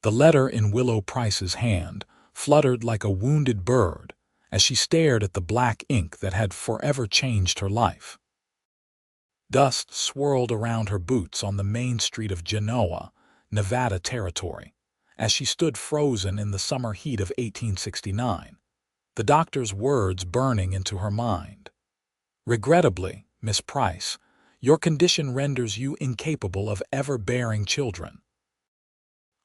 The letter in Willow Price's hand fluttered like a wounded bird as she stared at the black ink that had forever changed her life. Dust swirled around her boots on the main street of Genoa, Nevada territory, as she stood frozen in the summer heat of 1869, the doctor's words burning into her mind. "Regrettably, Miss Price, your condition renders you incapable of ever bearing children."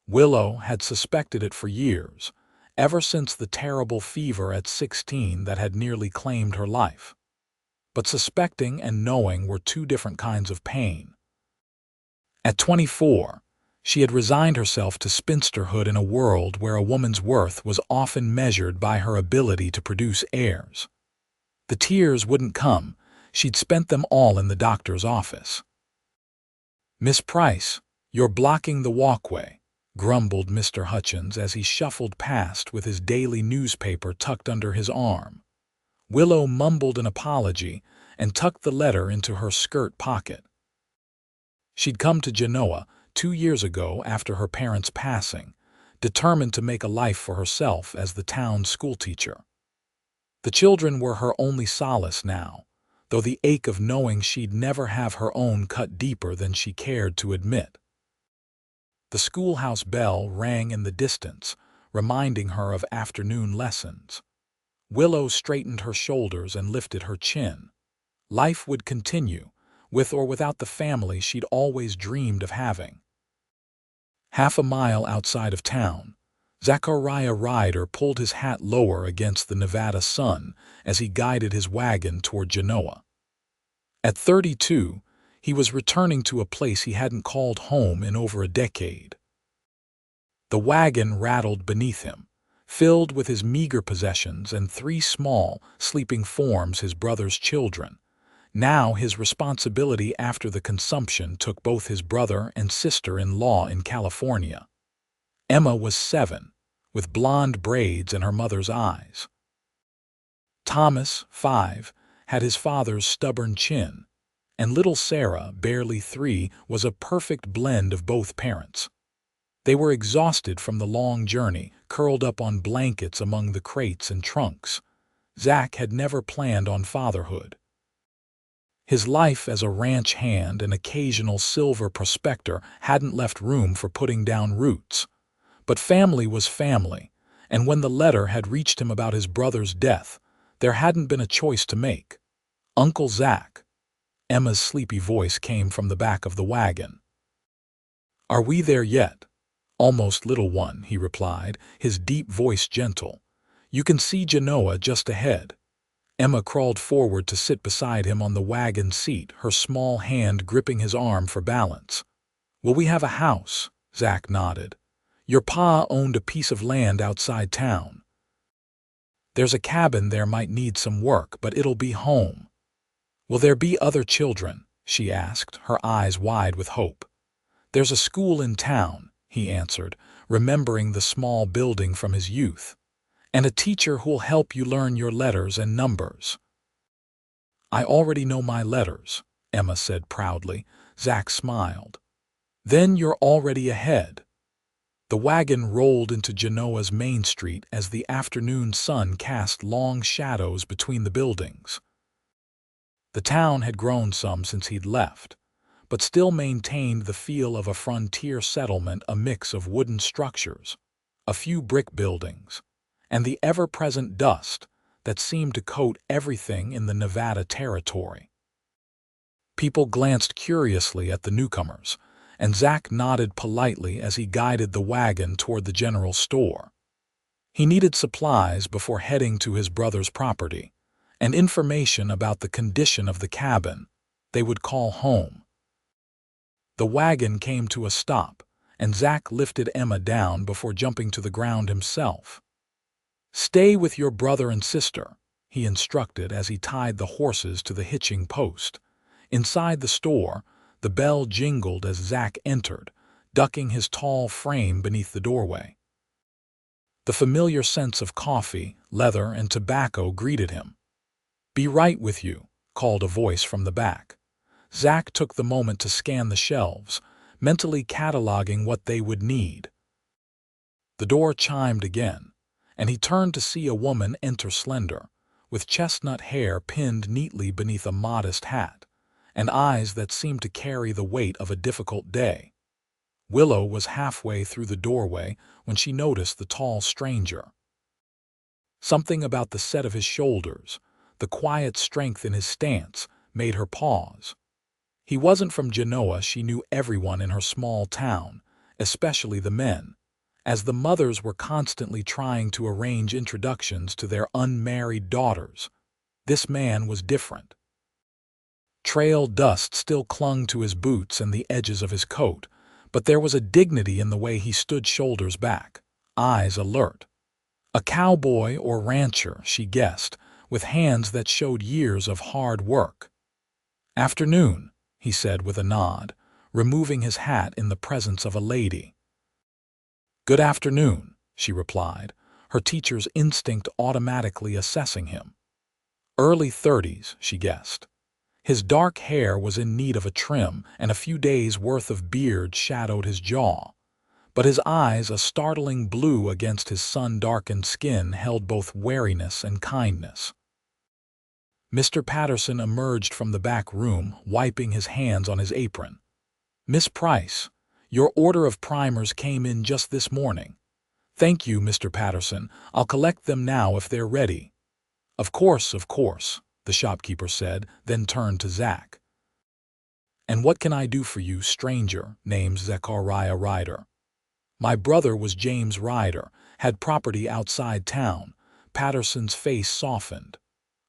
Willow had suspected it for years, ever since the terrible fever at 16 that had nearly claimed her life. But suspecting and knowing were two different kinds of pain. At 24, she had resigned herself to spinsterhood in a world where a woman's worth was often measured by her ability to produce heirs. The tears wouldn't come. She'd spent them all in the doctor's office. "Miss Price, you're blocking the walkway," grumbled Mr. Hutchins as he shuffled past with his daily newspaper tucked under his arm. Willow mumbled an apology and tucked the letter into her skirt pocket. She'd come to Genoa 2 years ago after her parents' passing, determined to make a life for herself as the town's schoolteacher. The children were her only solace now, though the ache of knowing she'd never have her own cut deeper than she cared to admit. The schoolhouse bell rang in the distance, reminding her of afternoon lessons. Willow straightened her shoulders and lifted her chin. Life would continue, with or without the family she'd always dreamed of having. Half a mile outside of town, Zachariah Ryder pulled his hat lower against the Nevada sun as he guided his wagon toward Genoa. At 32, he was returning to a place he hadn't called home in over a decade. The wagon rattled beneath him, filled with his meager possessions and 3 small, sleeping forms, his brother's children. Now his responsibility after the consumption took both his brother and sister-in-law in California. Emma was 7, with blonde braids in her mother's eyes. Thomas, 5, had his father's stubborn chin, and little Sarah, barely 3, was a perfect blend of both parents. They were exhausted from the long journey, curled up on blankets among the crates and trunks. Zach had never planned on fatherhood. His life as a ranch hand and occasional silver prospector hadn't left room for putting down roots. But family was family, and when the letter had reached him about his brother's death, there hadn't been a choice to make. "Uncle Zach." Emma's sleepy voice came from the back of the wagon. "Are we there yet?" "Almost, little one," he replied, his deep voice gentle. "You can see Genoa just ahead." Emma crawled forward to sit beside him on the wagon seat, her small hand gripping his arm for balance. "Will we have a house?" Zach nodded. "Your pa owned a piece of land outside town. There's a cabin there might need some work, but it'll be home." "Will there be other children?" she asked, her eyes wide with hope. "There's a school in town," he answered, remembering the small building from his youth, "and a teacher who'll help you learn your letters and numbers." "I already know my letters," Emma said proudly. Zach smiled. "Then you're already ahead." The wagon rolled into Genoa's main street as the afternoon sun cast long shadows between the buildings. The town had grown some since he'd left, but still maintained the feel of a frontier settlement, a mix of wooden structures, a few brick buildings, and the ever-present dust that seemed to coat everything in the Nevada territory. People glanced curiously at the newcomers, and Zach nodded politely as he guided the wagon toward the general store. He needed supplies before heading to his brother's property, and information about the condition of the cabin they would call home. The wagon came to a stop, and Zach lifted Emma down before jumping to the ground himself. "Stay with your brother and sister," he instructed as he tied the horses to the hitching post. Inside the store, the bell jingled as Zach entered, ducking his tall frame beneath the doorway. The familiar scents of coffee, leather, and tobacco greeted him. "Be right with you," called a voice from the back. Zach took the moment to scan the shelves, mentally cataloging what they would need. The door chimed again, and he turned to see a woman enter slender, with chestnut hair pinned neatly beneath a modest hat, and eyes that seemed to carry the weight of a difficult day. Willow was halfway through the doorway when she noticed the tall stranger. Something about the set of his shoulders, the quiet strength in his stance, made her pause. He wasn't from Genoa. She knew everyone in her small town, especially the men, as the mothers were constantly trying to arrange introductions to their unmarried daughters. This man was different. Trail dust still clung to his boots and the edges of his coat, but there was a dignity in the way he stood, shoulders back, eyes alert. A cowboy or rancher, she guessed, with hands that showed years of hard work. "Afternoon," he said with a nod, removing his hat in the presence of a lady. "Good afternoon," she replied, her teacher's instinct automatically assessing him. Early 30s, she guessed. His dark hair was in need of a trim, and a few days' worth of beard shadowed his jaw. But his eyes, a startling blue against his sun-darkened skin, held both wariness and kindness. Mr. Patterson emerged from the back room, wiping his hands on his apron. "Miss Price, your order of primers came in just this morning." "Thank you, Mr. Patterson. I'll collect them now if they're ready." Of course," the shopkeeper said, then turned to Zach. "And what can I do for you, stranger?" Name's Zachariah Ryder. "My brother was James Ryder, had property outside town." Patterson's face softened.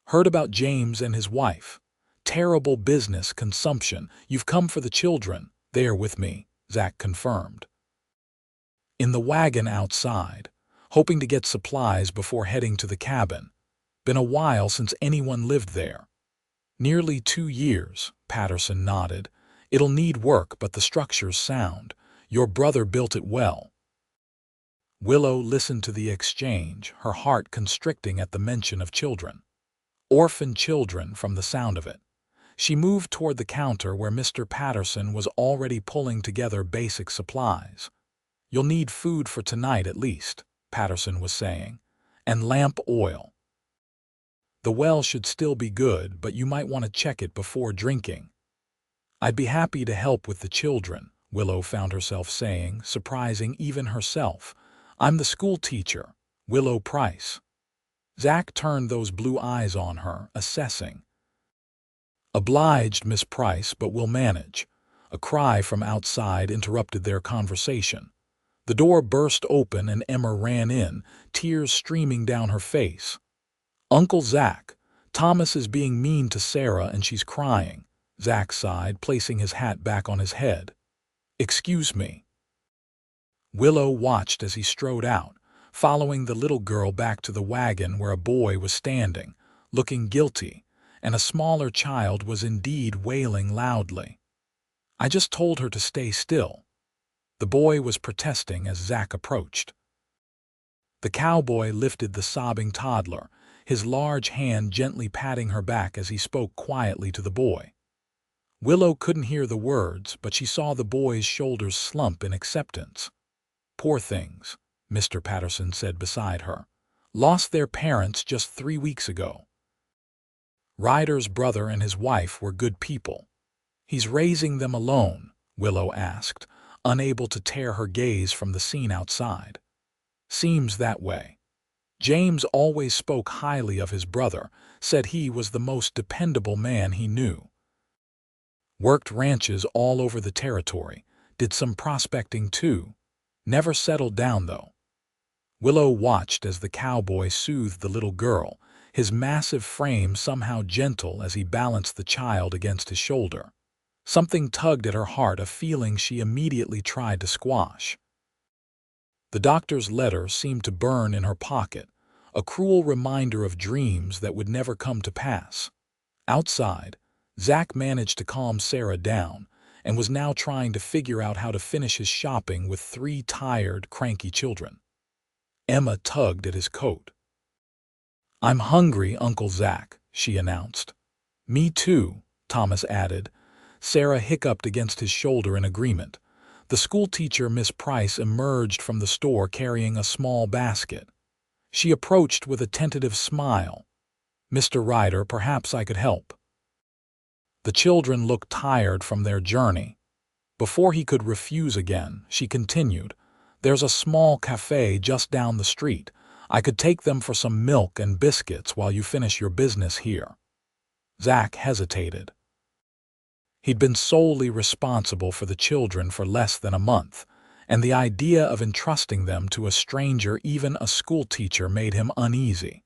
"Heard about James and his wife. Terrible business, consumption. You've come for the children." "They're with me," Zach confirmed. "In the wagon outside, hoping to get supplies before heading to the cabin. Been a while since anyone lived there." "Nearly 2 years," Patterson nodded. "It'll need work, but the structure's sound. Your brother built it well." Willow listened to the exchange, her heart constricting at the mention of children. Orphaned children, from the sound of it. She moved toward the counter where Mr. Patterson was already pulling together basic supplies. "You'll need food for tonight at least," Patterson was saying, "and lamp oil. The well should still be good, but you might want to check it before drinking." "I'd be happy to help with the children," Willow found herself saying, surprising even herself. "I'm the school teacher, Willow Price." Zach turned those blue eyes on her, assessing. "Obliged, Miss Price, but we'll manage." A cry from outside interrupted their conversation. The door burst open and Emma ran in, tears streaming down her face. "Uncle Zach, Thomas is being mean to Sarah and she's crying." Zach sighed, placing his hat back on his head. "Excuse me." Willow watched as he strode out, following the little girl back to the wagon where a boy was standing, looking guilty, and a smaller child was indeed wailing loudly. "I just told her to stay still." The boy was protesting as Zach approached. The cowboy lifted the sobbing toddler, his large hand gently patting her back as he spoke quietly to the boy. Willow couldn't hear the words, but she saw the boy's shoulders slump in acceptance. "Poor things," Mr. Patterson said beside her. "Lost their parents just 3 weeks ago." Ryder's brother and his wife were good people. "He's raising them alone?" Willow asked, unable to tear her gaze from the scene outside. "Seems that way. James always spoke highly of his brother, said he was the most dependable man he knew. Worked ranches all over the territory, did some prospecting too. Never settled down, though." Willow watched as the cowboy soothed the little girl, his massive frame somehow gentle as he balanced the child against his shoulder. Something tugged at her heart, a feeling she immediately tried to squash. The doctor's letter seemed to burn in her pocket, a cruel reminder of dreams that would never come to pass. Outside, Zach managed to calm Sarah down and was now trying to figure out how to finish his shopping with 3 tired, cranky children. Emma tugged at his coat. "I'm hungry, Uncle Zach," she announced. "Me too," Thomas added. Sarah hiccuped against his shoulder in agreement. The schoolteacher, Miss Price, emerged from the store carrying a small basket. She approached with a tentative smile. "Mr. Ryder, perhaps I could help." The children looked tired from their journey. Before he could refuse again, she continued, "There's a small cafe just down the street. I could take them for some milk and biscuits while you finish your business here." Zach hesitated. He'd been solely responsible for the children for less than a month, and the idea of entrusting them to a stranger, even a schoolteacher, made him uneasy.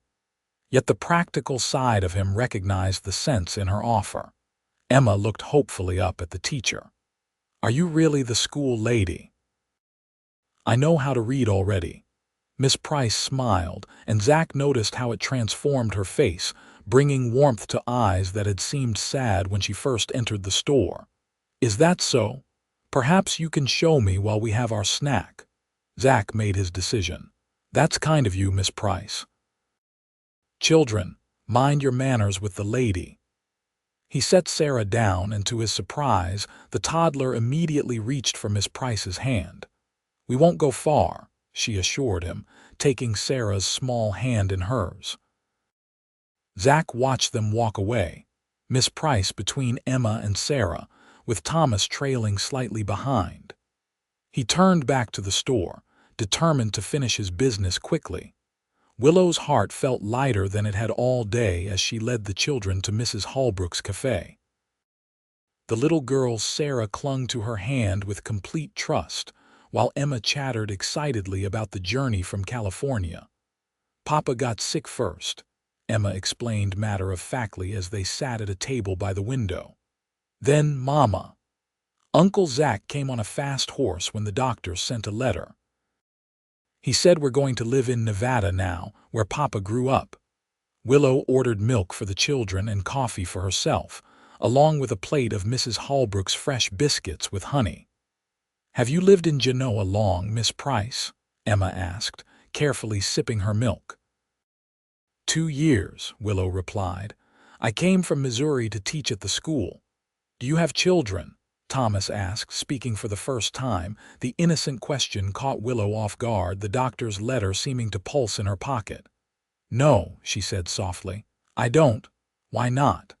Yet the practical side of him recognized the sense in her offer. Emma looked hopefully up at the teacher. "Are you really the school lady?" "I know how to read already." Miss Price smiled, and Zach noticed how it transformed her face, bringing warmth to eyes that had seemed sad when she first entered the store. "Is that so? Perhaps you can show me while we have our snack." Zach made his decision. "That's kind of you, Miss Price." "Children, mind your manners with the lady." He set Sarah down, and to his surprise, the toddler immediately reached for Miss Price's hand. "We won't go far," she assured him, taking Sarah's small hand in hers. Zach watched them walk away, Miss Price between Emma and Sarah, with Thomas trailing slightly behind. He turned back to the store, determined to finish his business quickly. Willow's heart felt lighter than it had all day as she led the children to Mrs. Holbrook's cafe. The little girl Sarah clung to her hand with complete trust, while Emma chattered excitedly about the journey from California. "Papa got sick first," Emma explained matter-of-factly as they sat at a table by the window. "Then Mama. Uncle Zach came on a fast horse when the doctor sent a letter. He said we're going to live in Nevada now, where Papa grew up." Willow ordered milk for the children and coffee for herself, along with a plate of Mrs. Holbrook's fresh biscuits with honey. "Have you lived in Genoa long, Miss Price?" Emma asked, carefully sipping her milk. 2 years, Willow replied. "I came from Missouri to teach at the school." "Do you have children?" Thomas asked, speaking for the first time. The innocent question caught Willow off guard, the doctor's letter seeming to pulse in her pocket. "No," she said softly. "I don't." "Why not?"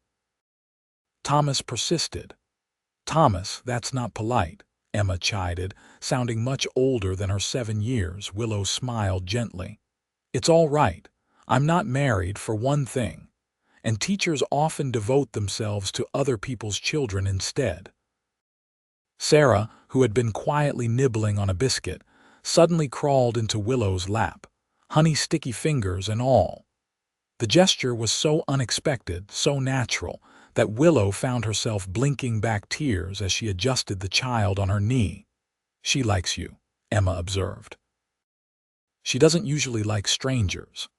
Thomas persisted. "Thomas, that's not polite," Emma chided, sounding much older than her 7 years. Willow smiled gently. "It's all right. I'm not married, for one thing, and teachers often devote themselves to other people's children instead." Sarah, who had been quietly nibbling on a biscuit, suddenly crawled into Willow's lap, honey-sticky fingers and all. The gesture was so unexpected, so natural, that Willow found herself blinking back tears as she adjusted the child on her knee. "She likes you," Emma observed. "She doesn't usually like strangers."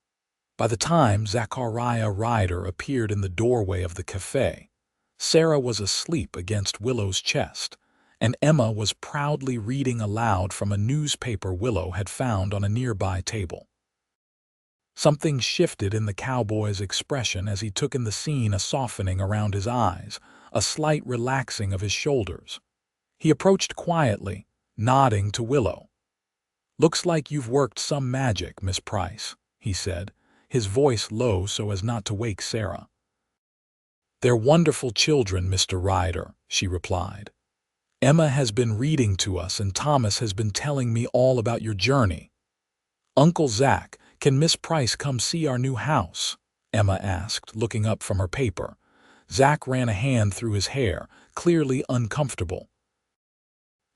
By the time Zachariah Ryder appeared in the doorway of the cafe, Sarah was asleep against Willow's chest, and Emma was proudly reading aloud from a newspaper Willow had found on a nearby table. Something shifted in the cowboy's expression as he took in the scene, a softening around his eyes, a slight relaxing of his shoulders. He approached quietly, nodding to Willow. "Looks like you've worked some magic, Miss Price," he said, his voice low so as not to wake Sarah. "They're wonderful children, Mr. Ryder," she replied. "Emma has been reading to us and Thomas has been telling me all about your journey." "Uncle Zach, can Miss Price come see our new house?" Emma asked, looking up from her paper. Zach ran a hand through his hair, clearly uncomfortable.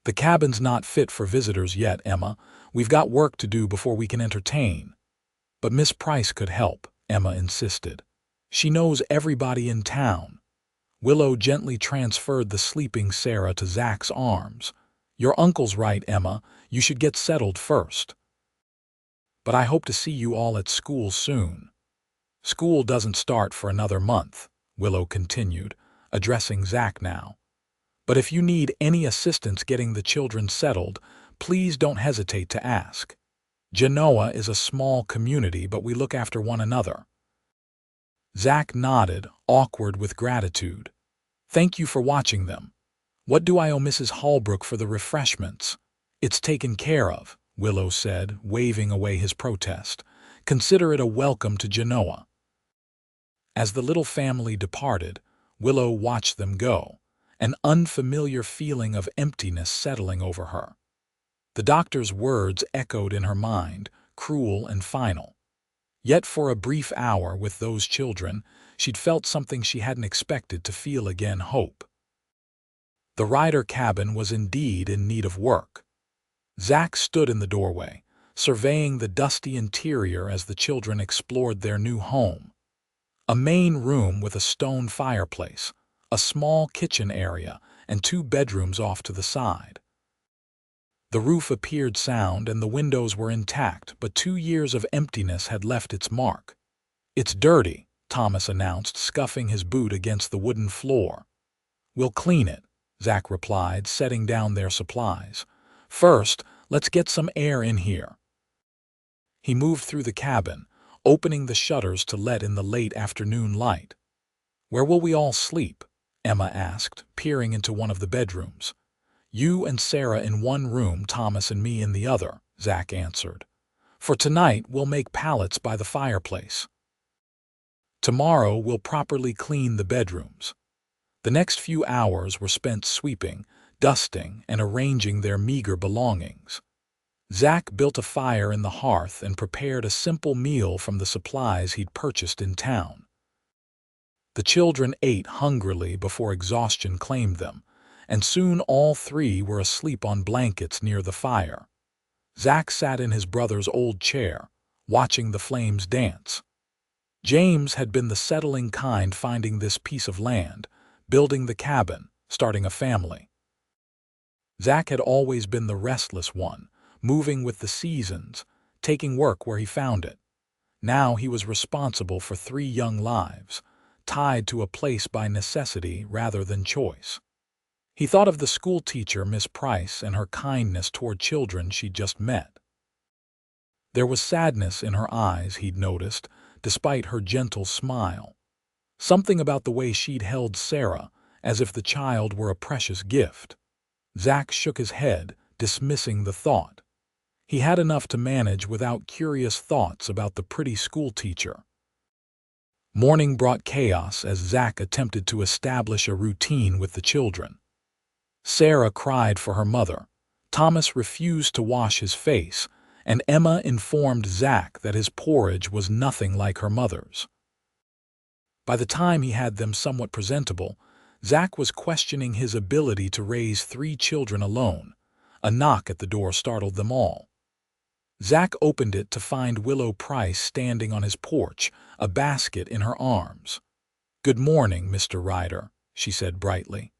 "The cabin's not fit for visitors yet, Emma. We've got work to do before we can entertain." "But Miss Price could help," Emma insisted. "She knows everybody in town." Willow gently transferred the sleeping Sarah to Zach's arms. "Your uncle's right, Emma. You should get settled first." "But I hope to see you all at school soon." "School doesn't start for another month," Willow continued, addressing Zach now. "But if you need any assistance getting the children settled, please don't hesitate to ask. Genoa is a small community, but we look after one another." Zach nodded, awkward with gratitude. "Thank you for watching them." "What do I owe Mrs. Holbrook for the refreshments?" "It's taken care of," Willow said, waving away his protest. "Consider it a welcome to Genoa." As the little family departed, Willow watched them go, an unfamiliar feeling of emptiness settling over her. The doctor's words echoed in her mind, cruel and final. Yet for a brief hour with those children, she'd felt something she hadn't expected to feel again: hope. The Ryder cabin was indeed in need of work. Zach stood in the doorway, surveying the dusty interior as the children explored their new home. A main room with a stone fireplace, a small kitchen area, and 2 bedrooms off to the side. The roof appeared sound and the windows were intact, but 2 years of emptiness had left its mark. "It's dirty," Thomas announced, scuffing his boot against the wooden floor. "We'll clean it," Zach replied, setting down their supplies. "First, let's get some air in here." He moved through the cabin, opening the shutters to let in the late afternoon light. "Where will we all sleep?" Emma asked, peering into one of the bedrooms. "You and Sarah in one room, Thomas and me in the other," Zach answered. "For tonight, we'll make pallets by the fireplace. Tomorrow, we'll properly clean the bedrooms." The next few hours were spent sweeping, dusting, and arranging their meager belongings. Zach built a fire in the hearth and prepared a simple meal from the supplies he'd purchased in town. The children ate hungrily before exhaustion claimed them, and soon all 3 were asleep on blankets near the fire. Zach sat in his brother's old chair, watching the flames dance. James had been the settling kind, finding this piece of land, building the cabin, starting a family. Zach had always been the restless one, moving with the seasons, taking work where he found it. Now he was responsible for 3 young lives, tied to a place by necessity rather than choice. He thought of the schoolteacher, Miss Price, and her kindness toward children she'd just met. There was sadness in her eyes, he'd noticed, despite her gentle smile. Something about the way she'd held Sarah, as if the child were a precious gift. Zach shook his head, dismissing the thought. He had enough to manage without curious thoughts about the pretty schoolteacher. Morning brought chaos as Zach attempted to establish a routine with the children. Sarah cried for her mother, Thomas refused to wash his face, and Emma informed Zach that his porridge was nothing like her mother's. By the time he had them somewhat presentable, Zach was questioning his ability to raise 3 children alone. A knock at the door startled them all. Zach opened it to find Willow Price standing on his porch, a basket in her arms. "Good morning, Mr. Ryder," she said brightly.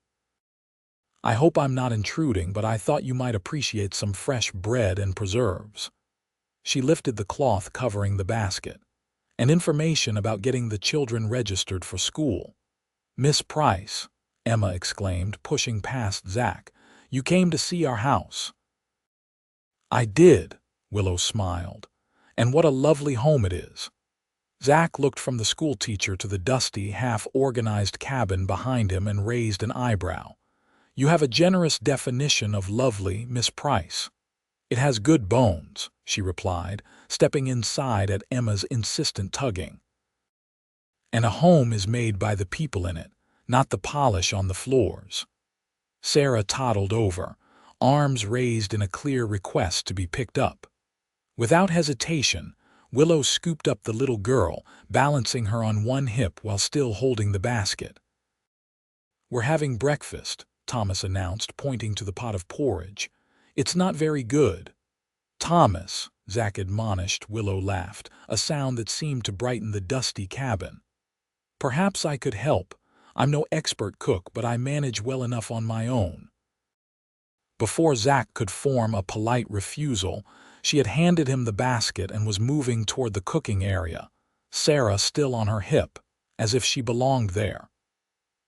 "I hope I'm not intruding, but I thought you might appreciate some fresh bread and preserves." She lifted the cloth covering the basket. "And information about getting the children registered for school." "Miss Price," Emma exclaimed, pushing past Zach, "you came to see our house." "I did," Willow smiled. "And what a lovely home it is." Zach looked from the schoolteacher to the dusty, half-organized cabin behind him and raised an eyebrow. "You have a generous definition of lovely, Miss Price." "It has good bones," she replied, stepping inside at Emma's insistent tugging. "And a home is made by the people in it, not the polish on the floors." Sarah toddled over, arms raised in a clear request to be picked up. Without hesitation, Willow scooped up the little girl, balancing her on one hip while still holding the basket. "We're having breakfast," Thomas announced, pointing to the pot of porridge. "It's not very good." "Thomas," Zach admonished. Willow laughed, a sound that seemed to brighten the dusty cabin. "Perhaps I could help. I'm no expert cook, but I manage well enough on my own." Before Zach could form a polite refusal, she had handed him the basket and was moving toward the cooking area, Sarah still on her hip, as if she belonged there.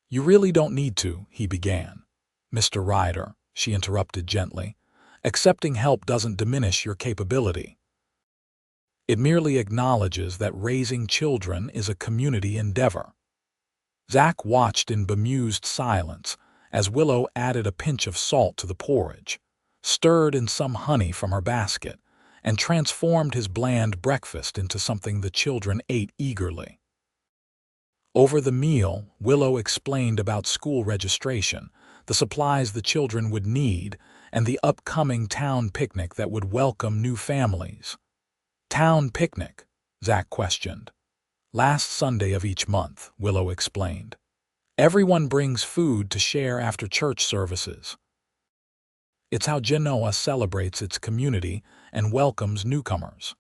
"You really don't need to," he began. "Mr. Ryder," she interrupted gently. "Accepting help doesn't diminish your capability. It merely acknowledges that raising children is a community endeavor." Zach watched in bemused silence as Willow added a pinch of salt to the porridge, stirred in some honey from her basket, and transformed his bland breakfast into something the children ate eagerly. Over the meal, Willow explained about school registration, the supplies the children would need, and the upcoming town picnic that would welcome new families. "Town picnic?" Zach questioned. "Last Sunday of each month," Willow explained. "Everyone brings food to share after church services. It's how Genoa celebrates its community and welcomes newcomers."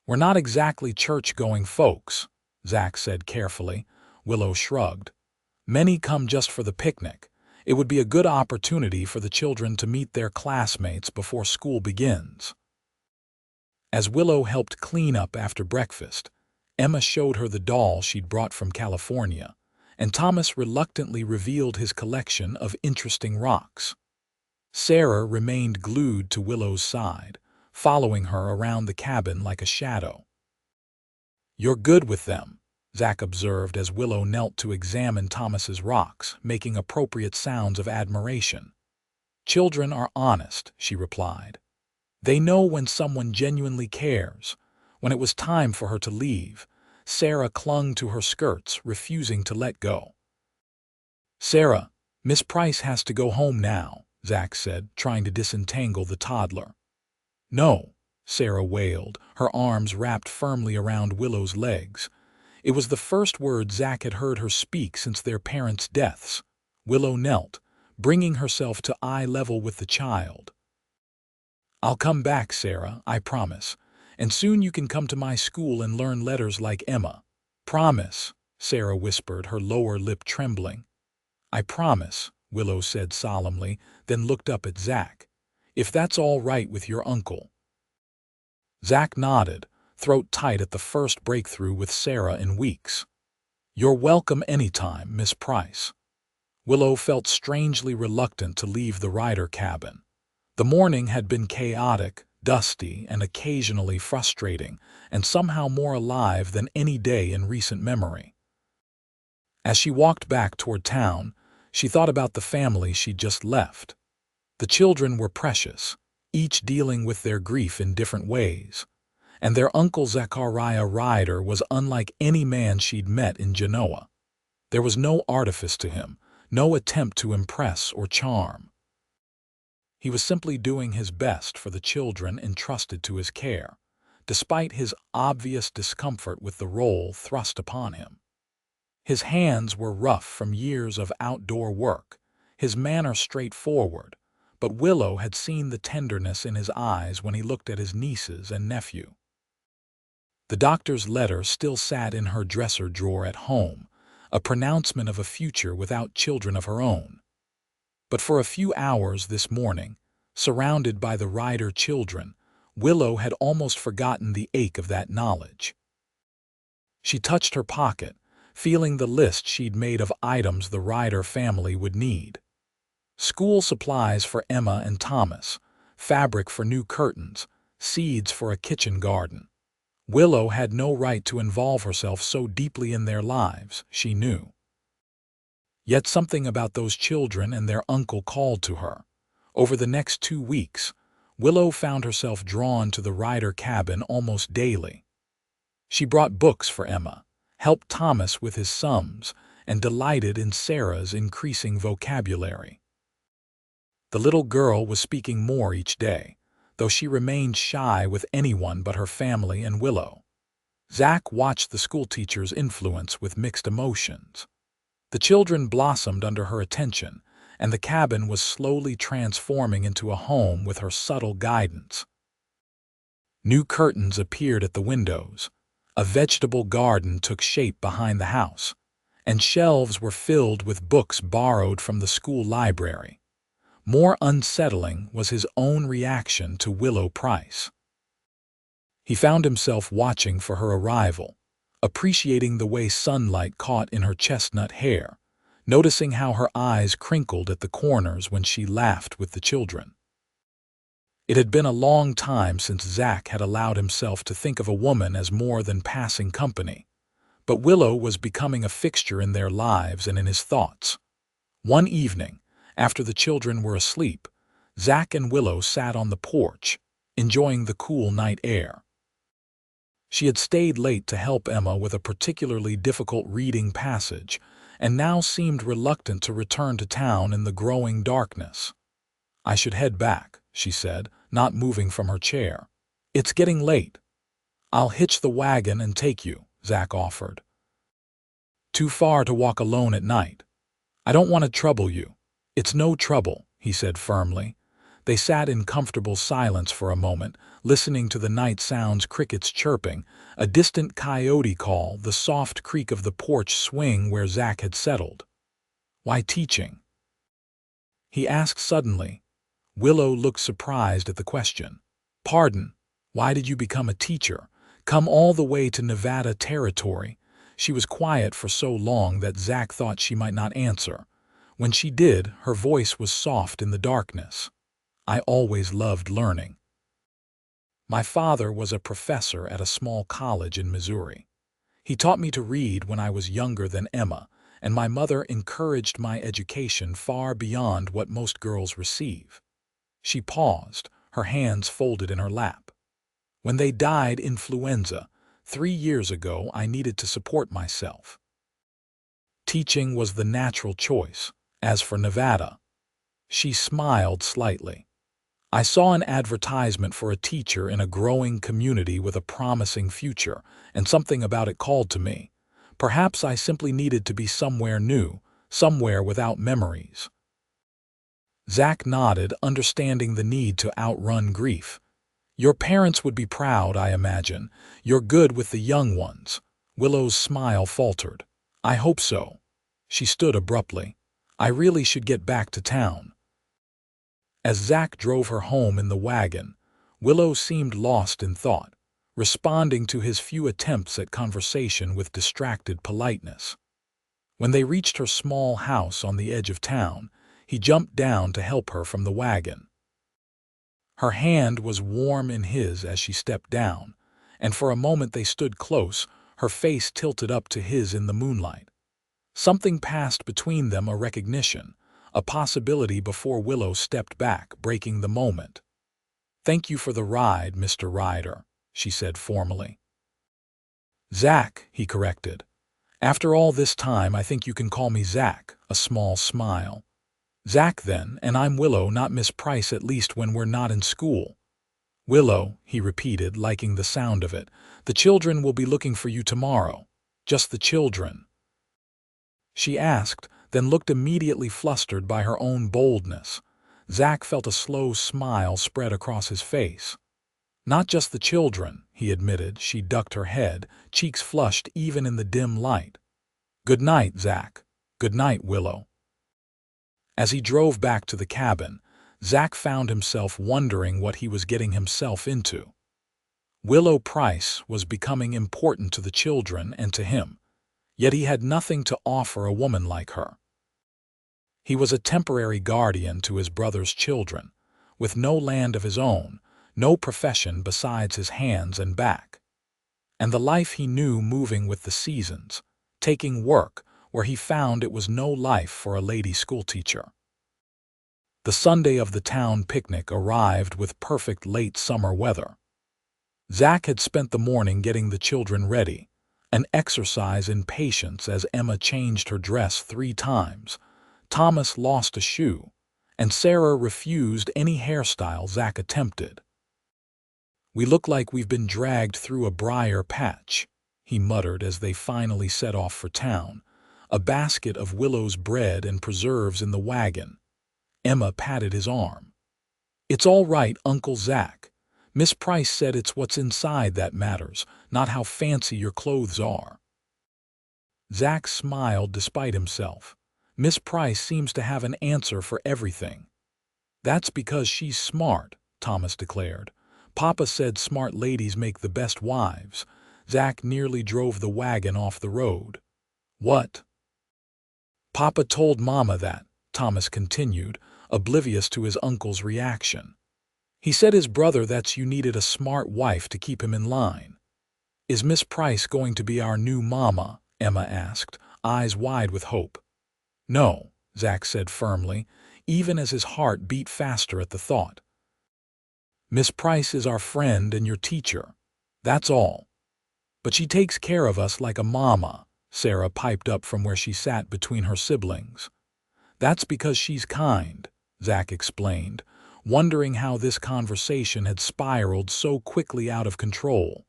"We're not exactly church-going folks," Zach said carefully. Willow shrugged. "Many come just for the picnic. It would be a good opportunity for the children to meet their classmates before school begins." As Willow helped clean up after breakfast, Emma showed her the doll she'd brought from California, and Thomas reluctantly revealed his collection of interesting rocks. Sarah remained glued to Willow's side, following her around the cabin like a shadow. "You're good with them," Zach observed as Willow knelt to examine Thomas's rocks, making appropriate sounds of admiration. "Children are honest," she replied. "They know when someone genuinely cares." When it was time for her to leave, Sarah clung to her skirts, refusing to let go. "Sarah, Miss Price has to go home now," Zach said, trying to disentangle the toddler. "No," Sarah wailed, her arms wrapped firmly around Willow's legs. It was the first word Zach had heard her speak since their parents' deaths. Willow knelt, bringing herself to eye level with the child. "I'll come back, Sarah, I promise. And soon you can come to my school and learn letters like Emma." "Promise," Sarah whispered, her lower lip trembling. "I promise," Willow said solemnly, then looked up at Zach. "If that's all right with your uncle." Zach nodded, throat tight at the first breakthrough with Sarah in weeks. "You're welcome anytime, Miss Price." Willow felt strangely reluctant to leave the Ryder cabin. The morning had been chaotic, dusty, and occasionally frustrating, and somehow more alive than any day in recent memory. As she walked back toward town, she thought about the family she'd just left. The children were precious, each dealing with their grief in different ways, and their uncle Zachariah Ryder was unlike any man she'd met in Genoa. There was no artifice to him, no attempt to impress or charm. He was simply doing his best for the children entrusted to his care, despite his obvious discomfort with the role thrust upon him. His hands were rough from years of outdoor work, his manner straightforward, but Willow had seen the tenderness in his eyes when he looked at his nieces and nephew. The doctor's letter still sat in her dresser drawer at home, a pronouncement of a future without children of her own. But for a few hours this morning, surrounded by the Ryder children, Willow had almost forgotten the ache of that knowledge. She touched her pocket, feeling the list she'd made of items the Ryder family would need. School supplies for Emma and Thomas, fabric for new curtains, seeds for a kitchen garden. Willow had no right to involve herself so deeply in their lives, she knew. Yet something about those children and their uncle called to her. Over the next 2 weeks, Willow found herself drawn to the Ryder cabin almost daily. She brought books for Emma, helped Thomas with his sums, and delighted in Sarah's increasing vocabulary. The little girl was speaking more each day, though she remained shy with anyone but her family and Willow. Zach watched the schoolteacher's influence with mixed emotions. The children blossomed under her attention, and the cabin was slowly transforming into a home with her subtle guidance. New curtains appeared at the windows, a vegetable garden took shape behind the house, and shelves were filled with books borrowed from the school library. More unsettling was his own reaction to Willow Price. He found himself watching for her arrival, appreciating the way sunlight caught in her chestnut hair, noticing how her eyes crinkled at the corners when she laughed with the children. It had been a long time since Zach had allowed himself to think of a woman as more than passing company, but Willow was becoming a fixture in their lives and in his thoughts. One evening, After the children were asleep, Zach and Willow sat on the porch, enjoying the cool night air. She had stayed late to help Emma with a particularly difficult reading passage, and now seemed reluctant to return to town in the growing darkness. "I should head back," she said, not moving from her chair. "It's getting late." "I'll hitch the wagon and take you," Zach offered. "Too far to walk alone at night." "I don't want to trouble you." "It's no trouble," he said firmly. They sat in comfortable silence for a moment, listening to the night sounds: crickets chirping, a distant coyote call, the soft creak of the porch swing where Zach had settled. "Why teaching?" he asked suddenly. Willow looked surprised at the question. "Pardon, why did you become a teacher? Come all the way to Nevada territory?" She was quiet for so long that Zach thought she might not answer. When she did, her voice was soft in the darkness. "I always loved learning. My father was a professor at a small college in Missouri. He taught me to read when I was younger than Emma, and my mother encouraged my education far beyond what most girls receive." She paused, her hands folded in her lap. "When they died influenza 3 years ago, I needed to support myself. Teaching was the natural choice. As for Nevada," she smiled slightly. "I saw an advertisement for a teacher in a growing community with a promising future, and something about it called to me. Perhaps I simply needed to be somewhere new, somewhere without memories." Zach nodded, understanding the need to outrun grief. "Your parents would be proud, I imagine. You're good with the young ones." Willow's smile faltered. "I hope so." She stood abruptly. "I really should get back to town." As Zach drove her home in the wagon, Willow seemed lost in thought, responding to his few attempts at conversation with distracted politeness. When they reached her small house on the edge of town, he jumped down to help her from the wagon. Her hand was warm in his as she stepped down, and for a moment they stood close, her face tilted up to his in the moonlight. Something passed between them, a recognition, a possibility, before Willow stepped back, breaking the moment. "Thank you for the ride, Mr. Ryder," she said formally. "Zach," he corrected. "After all this time, I think you can call me Zach." A small smile. "Zach then, and I'm Willow, not Miss Price, at least when we're not in school." "Willow," he repeated, liking the sound of it. "The children will be looking for you tomorrow." "Just the children?" she asked, then looked immediately flustered by her own boldness. Zach felt a slow smile spread across his face. "Not just the children," he admitted. She ducked her head, cheeks flushed even in the dim light. "Good night, Zach." "Good night, Willow." As he drove back to the cabin, Zach found himself wondering what he was getting himself into. Willow Price was becoming important to the children and to him, yet he had nothing to offer a woman like her. He was a temporary guardian to his brother's children, with no land of his own, no profession besides his hands and back. And the life he knew moving with the seasons, taking work where he found it was no life for a lady schoolteacher. The Sunday of the town picnic arrived with perfect late summer weather. Zach had spent the morning getting the children ready, an exercise in patience as Emma changed her dress 3 times, Thomas lost a shoe, and Sarah refused any hairstyle Zach attempted. "We look like we've been dragged through a briar patch," he muttered as they finally set off for town, a basket of Willow's bread and preserves in the wagon. Emma patted his arm. "It's all right, Uncle Zach. Miss Price said it's what's inside that matters, not how fancy your clothes are." Zach smiled despite himself. "Miss Price seems to have an answer for everything." "That's because she's smart," Thomas declared. "Papa said smart ladies make the best wives." Zach nearly drove the wagon off the road. "What?" "Papa told Mama that," Thomas continued, oblivious to his uncle's reaction. "He said his brother that you needed a smart wife to keep him in line." "Is Miss Price going to be our new mama?" Emma asked, eyes wide with hope. "No," Zach said firmly. even as his heart beat faster at the thought. "Miss Price is our friend and your teacher. That's all. But she takes care of us like a mama," Sarah piped up from where she sat between her siblings. "That's because she's kind," Zach explained, wondering how this conversation had spiraled so quickly out of control.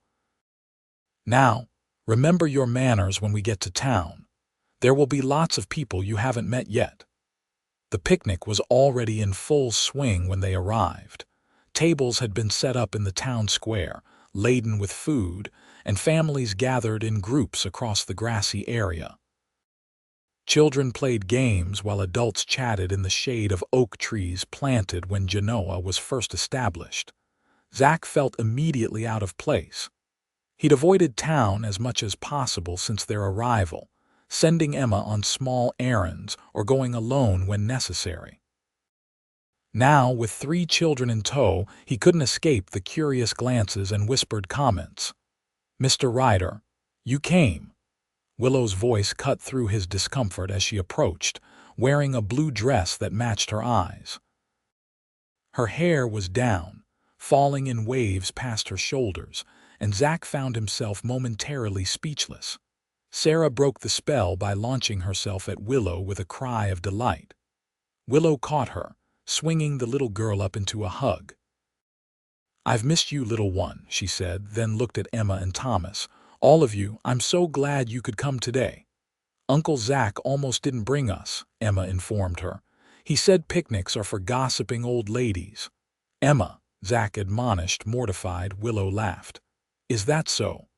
"Now, remember your manners when we get to town. There will be lots of people you haven't met yet." The picnic was already in full swing when they arrived. Tables had been set up in the town square, laden with food, and families gathered in groups across the grassy area. Children played games while adults chatted in the shade of oak trees planted when Genoa was first established. Zach felt immediately out of place. He'd avoided town as much as possible since their arrival, sending Emma on small errands or going alone when necessary. Now, with 3 children in tow, he couldn't escape the curious glances and whispered comments. "Mr. Ryder, you came." Willow's voice cut through his discomfort as she approached, wearing a blue dress that matched her eyes. Her hair was down, falling in waves past her shoulders, and Zach found himself momentarily speechless. Sarah broke the spell by launching herself at Willow with a cry of delight. Willow caught her, swinging the little girl up into a hug. "I've missed you, little one," she said, then looked at Emma and Thomas. "All of you, I'm so glad you could come today." "Uncle Zach almost didn't bring us," Emma informed her. "He said picnics are for gossiping old ladies." "Emma," Zach admonished, mortified. Willow laughed. "Is that so?"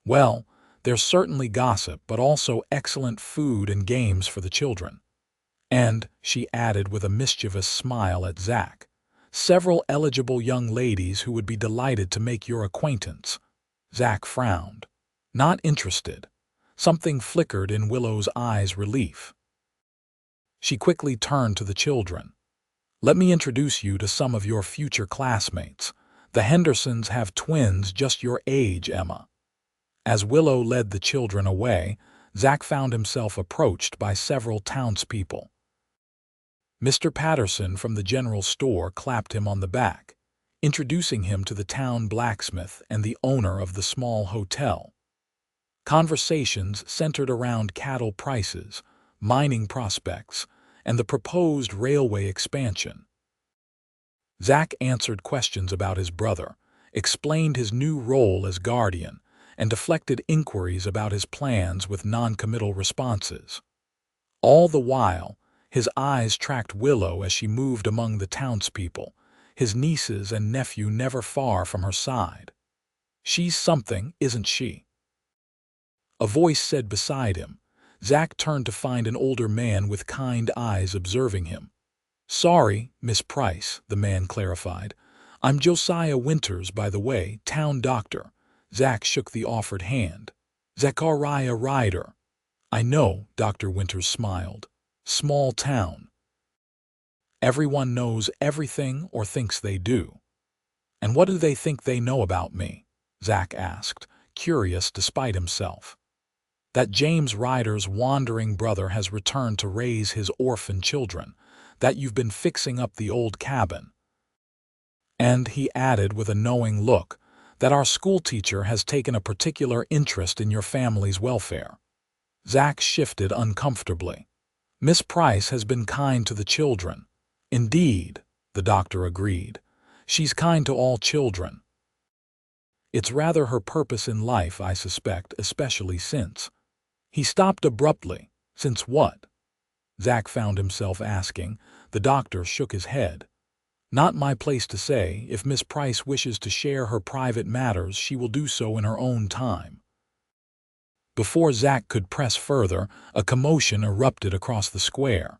"Well, there's certainly gossip, but also excellent food and games for the children. And," she added with a mischievous smile at Zach, "several eligible young ladies who would be delighted to make your acquaintance." Zach frowned. "Not interested." Something flickered in Willow's eyes, relief. She quickly turned to the children. "Let me introduce you to some of your future classmates. The Hendersons have twins just your age, Emma." As Willow led the children away, Zach found himself approached by several townspeople. Mr. Patterson from the general store clapped him on the back, introducing him to the town blacksmith and the owner of the small hotel. Conversations centered around cattle prices, mining prospects, and the proposed railway expansion. Zach answered questions about his brother, explained his new role as guardian, and deflected inquiries about his plans with non-committal responses. All the while, his eyes tracked Willow as she moved among the townspeople, his nieces and nephew never far from her side. "She's something, isn't she?" A voice said beside him. Zach turned to find an older man with kind eyes observing him. "Sorry, Miss Price," the man clarified. "I'm Josiah Winters, by the way, town doctor." Zach shook the offered hand. "Zachariah Ryder." "I know," Dr. Winters smiled. "Small town. Everyone knows everything or thinks they do." "And what do they think they know about me?" Zach asked, curious despite himself. "That James Ryder's wandering brother has returned to raise his orphan children, that you've been fixing up the old cabin. And," he added with a knowing look, "that our schoolteacher has taken a particular interest in your family's welfare." Zach shifted uncomfortably. "Miss Price has been kind to the children." "Indeed," the doctor agreed. "She's kind to all children. It's rather her purpose in life, I suspect, especially since—" He stopped abruptly. "Since what?" Zach found himself asking. The doctor shook his head. "Not my place to say. If Miss Price wishes to share her private matters, she will do so in her own time." Before Zach could press further, a commotion erupted across the square.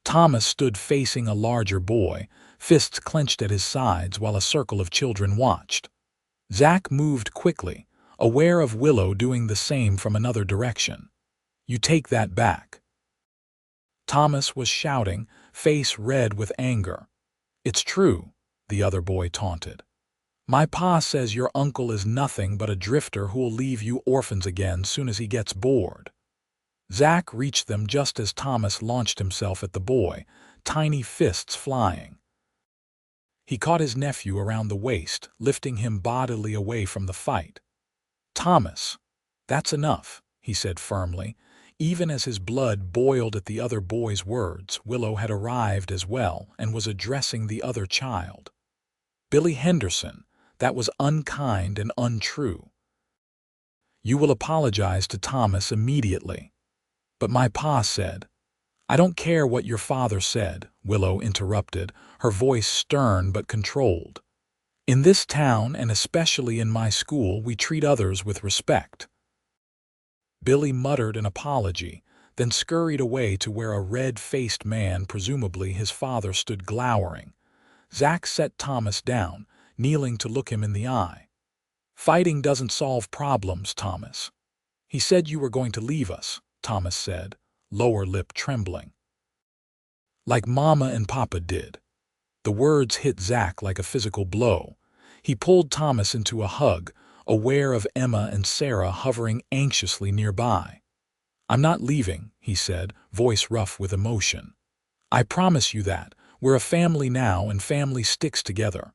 Thomas stood facing a larger boy, fists clenched at his sides while a circle of children watched. Zach moved quickly, aware of Willow doing the same from another direction. "You take that back." Thomas was shouting, face red with anger. "It's true," the other boy taunted. "My pa says your uncle is nothing but a drifter who'll leave you orphans again soon as he gets bored." Zach reached them just as Thomas launched himself at the boy, tiny fists flying. He caught his nephew around the waist, lifting him bodily away from the fight. "Thomas, that's enough," he said firmly. Even as his blood boiled at the other boy's words, Willow had arrived as well and was addressing the other child. "Billy Henderson, that was unkind and untrue. You will apologize to Thomas immediately." "But my pa said—" "I don't care what your father said," Willow interrupted, her voice stern but controlled. "In this town, and especially in my school, we treat others with respect." Billy muttered an apology, then scurried away to where a red-faced man, presumably his father, stood glowering. Zach set Thomas down, kneeling to look him in the eye. "Fighting doesn't solve problems, Thomas." "He said you were going to leave us," Thomas said, lower lip trembling. "Like Mama and Papa did." The words hit Zach like a physical blow. He pulled Thomas into a hug, aware of Emma and Sarah hovering anxiously nearby. "I'm not leaving," he said, voice rough with emotion. "I promise you that. We're a family now, and family sticks together."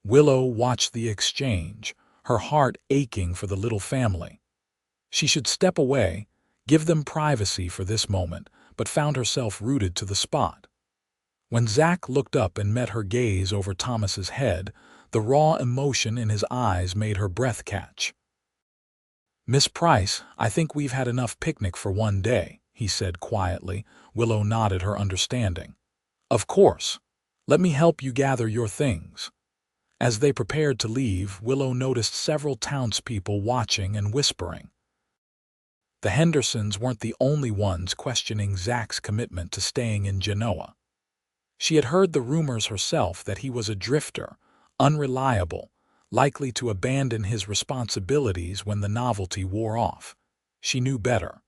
Willow watched the exchange, her heart aching for the little family. She should step away, give them privacy for this moment, but found herself rooted to the spot. When Zach looked up and met her gaze over Thomas's head, the raw emotion in his eyes made her breath catch. "Miss Price, I think we've had enough picnic for one day," he said quietly. Willow nodded her understanding. "Of course. Let me help you gather your things." As they prepared to leave, Willow noticed several townspeople watching and whispering. The Hendersons weren't the only ones questioning Zach's commitment to staying in Genoa. She had heard the rumors herself that he was a drifter, unreliable, likely to abandon his responsibilities when the novelty wore off. She knew better.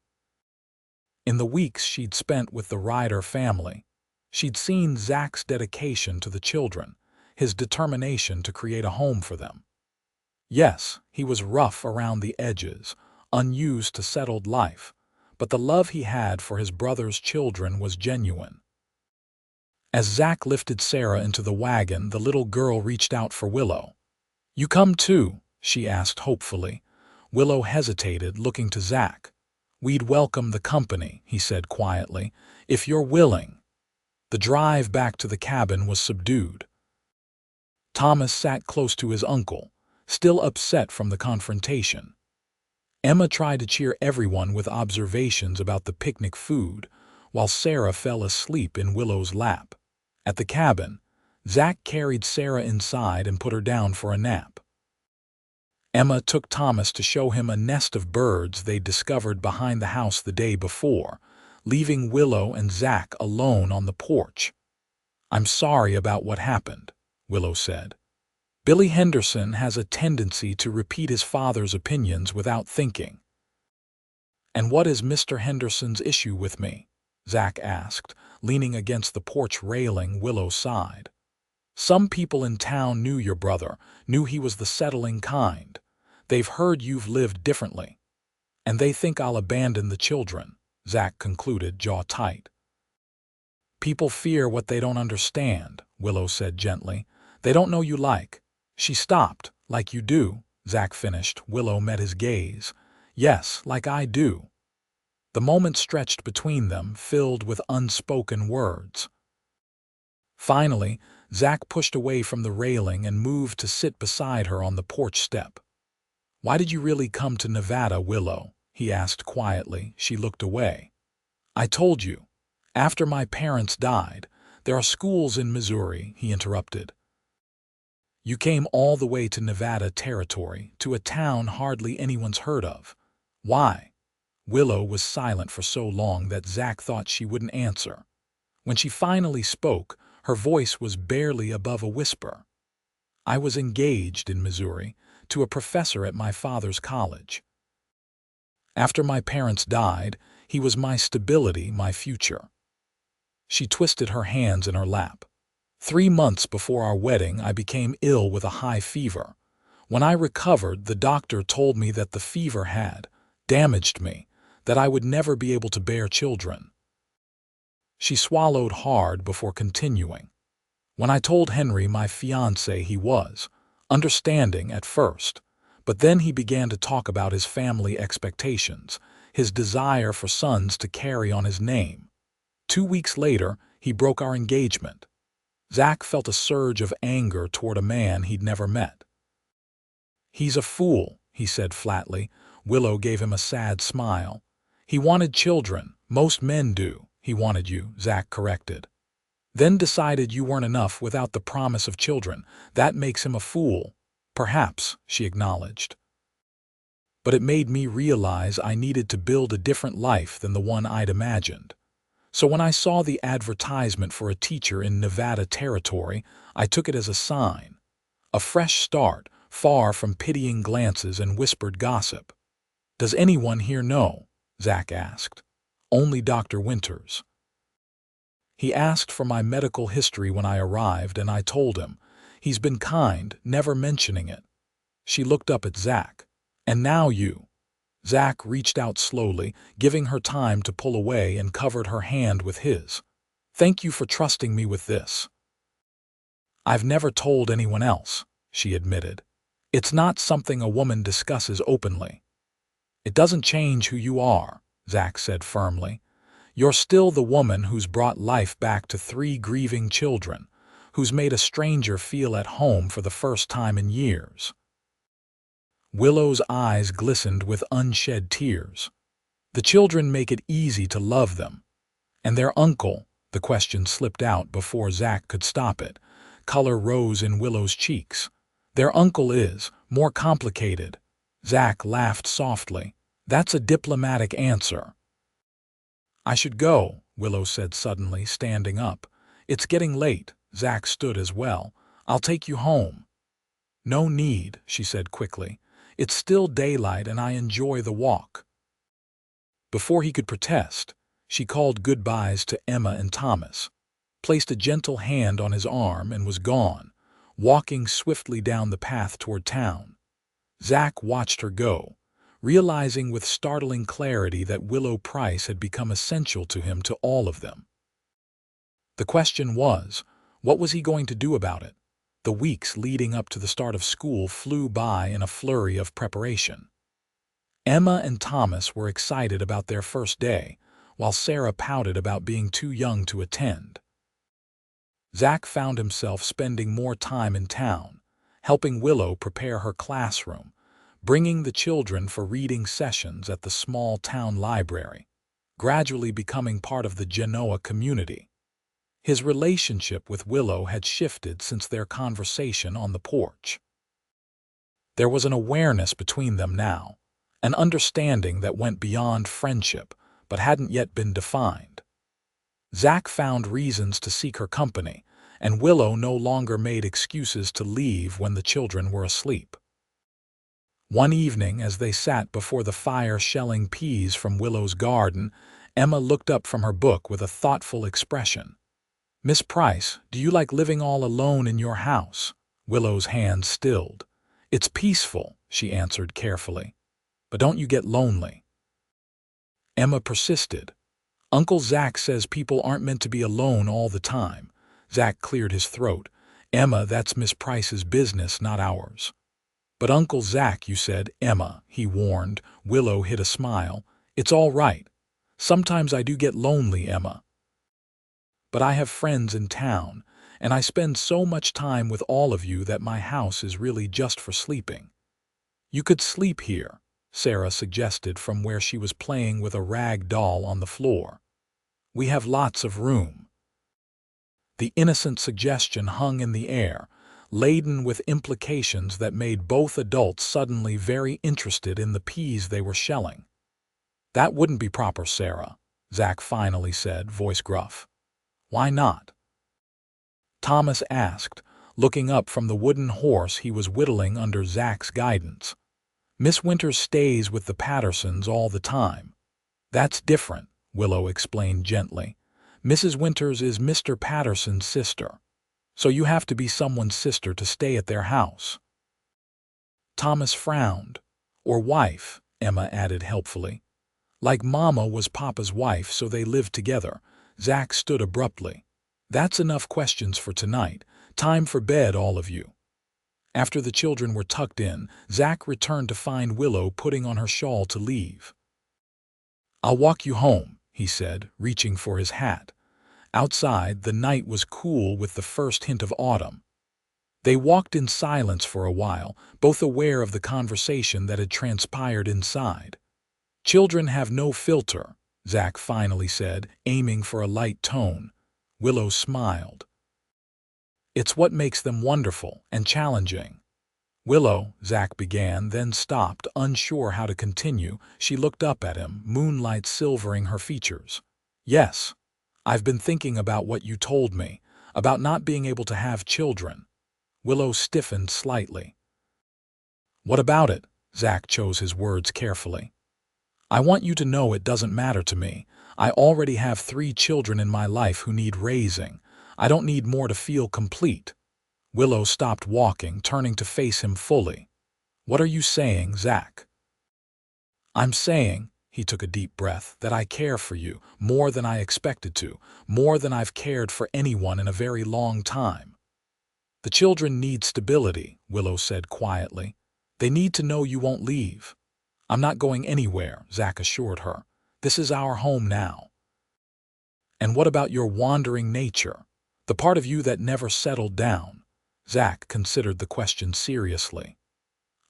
In the weeks she'd spent with the Ryder family, she'd seen Zach's dedication to the children, his determination to create a home for them. Yes, he was rough around the edges, unused to settled life, but the love he had for his brother's children was genuine. As Zach lifted Sarah into the wagon, the little girl reached out for Willow. "You come too?" she asked hopefully. Willow hesitated, looking to Zach. "We'd welcome the company," he said quietly, "if you're willing." The drive back to the cabin was subdued. Thomas sat close to his uncle, still upset from the confrontation. Emma tried to cheer everyone with observations about the picnic food, while Sarah fell asleep in Willow's lap. At the cabin, Zach carried Sarah inside and put her down for a nap. Emma took Thomas to show him a nest of birds they'd discovered behind the house the day before, leaving Willow and Zach alone on the porch. "I'm sorry about what happened," Willow said. "Billy Henderson has a tendency to repeat his father's opinions without thinking." "And what is Mr. Henderson's issue with me?" Zach asked, leaning against the porch railing. Willow sighed. "Some people in town knew your brother, knew he was the settling kind. They've heard you've lived differently. And they think I'll abandon the children," Zach concluded, jaw tight. "People fear what they don't understand," Willow said gently. "They don't know you like." She stopped. "Like you do," Zach finished. Willow met his gaze. "Yes, like I do." The moment stretched between them, filled with unspoken words. Finally, Zach pushed away from the railing and moved to sit beside her on the porch step. "Why did you really come to Nevada, Willow?" he asked quietly. She looked away. "I told you. After my parents died. There are schools in Missouri," he interrupted. "You came all the way to Nevada territory, to a town hardly anyone's heard of. Why?" Willow was silent for so long that Zach thought she wouldn't answer. When she finally spoke, her voice was barely above a whisper. "I was engaged in Missouri to a professor at my father's college. After my parents died, he was my stability, my future." She twisted her hands in her lap. 3 months before our wedding, I became ill with a high fever. When I recovered, the doctor told me that the fever had damaged me, that I would never be able to bear children. She swallowed hard before continuing. When I told Henry my fiancé, he was understanding at first, but then he began to talk about his family expectations, his desire for sons to carry on his name. 2 weeks later, he broke our engagement. Zach felt a surge of anger toward a man he'd never met. "He's a fool," he said flatly. Willow gave him a sad smile. "He wanted children. Most men do." "He wanted you," Zach corrected. "Then decided you weren't enough without the promise of children. That makes him a fool." "Perhaps," she acknowledged. "But it made me realize I needed to build a different life than the one I'd imagined. So when I saw the advertisement for a teacher in Nevada territory, I took it as a sign. A fresh start, far from pitying glances and whispered gossip." "Does anyone here know?" Zach asked. "Only Dr. Winters. He asked for my medical history when I arrived, and I told him. He's been kind, never mentioning it." She looked up at Zach. "And now you." Zach reached out slowly, giving her time to pull away, and covered her hand with his. "Thank you for trusting me with this." "I've never told anyone else," she admitted. "It's not something a woman discusses openly." "It doesn't change who you are," Zach said firmly. "You're still the woman who's brought life back to 3 grieving children, who's made a stranger feel at home for the first time in years." Willow's eyes glistened with unshed tears. "The children make it easy to love them. And their uncle," the question slipped out before Zach could stop it. Color rose in Willow's cheeks. "Their uncle is more complicated." Zach laughed softly. "That's a diplomatic answer." "I should go," Willow said suddenly, standing up. "It's getting late." Zach stood as well. "I'll take you home." "No need," she said quickly. "It's still daylight and I enjoy the walk." Before he could protest, she called goodbyes to Emma and Thomas, placed a gentle hand on his arm, and was gone, walking swiftly down the path toward town. Zach watched her go, realizing with startling clarity that Willow Price had become essential to him, to all of them. The question was, what was he going to do about it? The weeks leading up to the start of school flew by in a flurry of preparation. Emma and Thomas were excited about their first day, while Sarah pouted about being too young to attend. Zach found himself spending more time in town, helping Willow prepare her classroom, bringing the children for reading sessions at the small town library, gradually becoming part of the Genoa community. His relationship with Willow had shifted since their conversation on the porch. There was an awareness between them now, an understanding that went beyond friendship but hadn't yet been defined. Zach found reasons to seek her company, and Willow no longer made excuses to leave when the children were asleep. One evening, as they sat before the fire shelling peas from Willow's garden, Emma looked up from her book with a thoughtful expression. "Miss Price, do you like living all alone in your house?" Willow's hand stilled. "It's peaceful," she answered carefully. "But don't you get lonely?" Emma persisted. "Uncle Zach says people aren't meant to be alone all the time." Zach cleared his throat. "Emma, that's Miss Price's business, not ours." "But Uncle Zach, you said." "Emma," he warned. Willow hid a smile. "It's all right. Sometimes I do get lonely, Emma. But I have friends in town, and I spend so much time with all of you that my house is really just for sleeping." "You could sleep here," Sarah suggested from where she was playing with a rag doll on the floor. "We have lots of room." The innocent suggestion hung in the air, laden with implications that made both adults suddenly very interested in the peas they were shelling. "That wouldn't be proper, Sarah," Zach finally said, voice gruff. "Why not?" Thomas asked, looking up from the wooden horse he was whittling under Zach's guidance. "Miss Winters stays with the Pattersons all the time." "That's different," Willow explained gently. "Mrs. Winters is Mr. Patterson's sister, so you have to be someone's sister to stay at their house." Thomas frowned. "Or wife," Emma added helpfully. "Like Mama was Papa's wife, so they lived together." Zach stood abruptly. "That's enough questions for tonight. Time for bed, all of you." After the children were tucked in, Zach returned to find Willow putting on her shawl to leave. "I'll walk you home," he said, reaching for his hat. Outside, the night was cool with the first hint of autumn. They walked in silence for a while, both aware of the conversation that had transpired inside. "Children have no filter," Zach finally said, aiming for a light tone. Willow smiled. "It's what makes them wonderful and challenging." "Willow," Zach began, then stopped, unsure how to continue. She looked up at him, moonlight silvering her features. "Yes, I've been thinking about what you told me, about not being able to have children." Willow stiffened slightly. "What about it?" Zach chose his words carefully. "I want you to know it doesn't matter to me. I already have 3 children in my life who need raising. I don't need more to feel complete." Willow stopped walking, turning to face him fully. "What are you saying, Zach?" "I'm saying," he took a deep breath, "that I care for you, more than I expected to, more than I've cared for anyone in a very long time." "The children need stability," Willow said quietly. "They need to know you won't leave." "I'm not going anywhere," Zach assured her. "This is our home now." "And what about your wandering nature? The part of you that never settled down?" Zach considered the question seriously.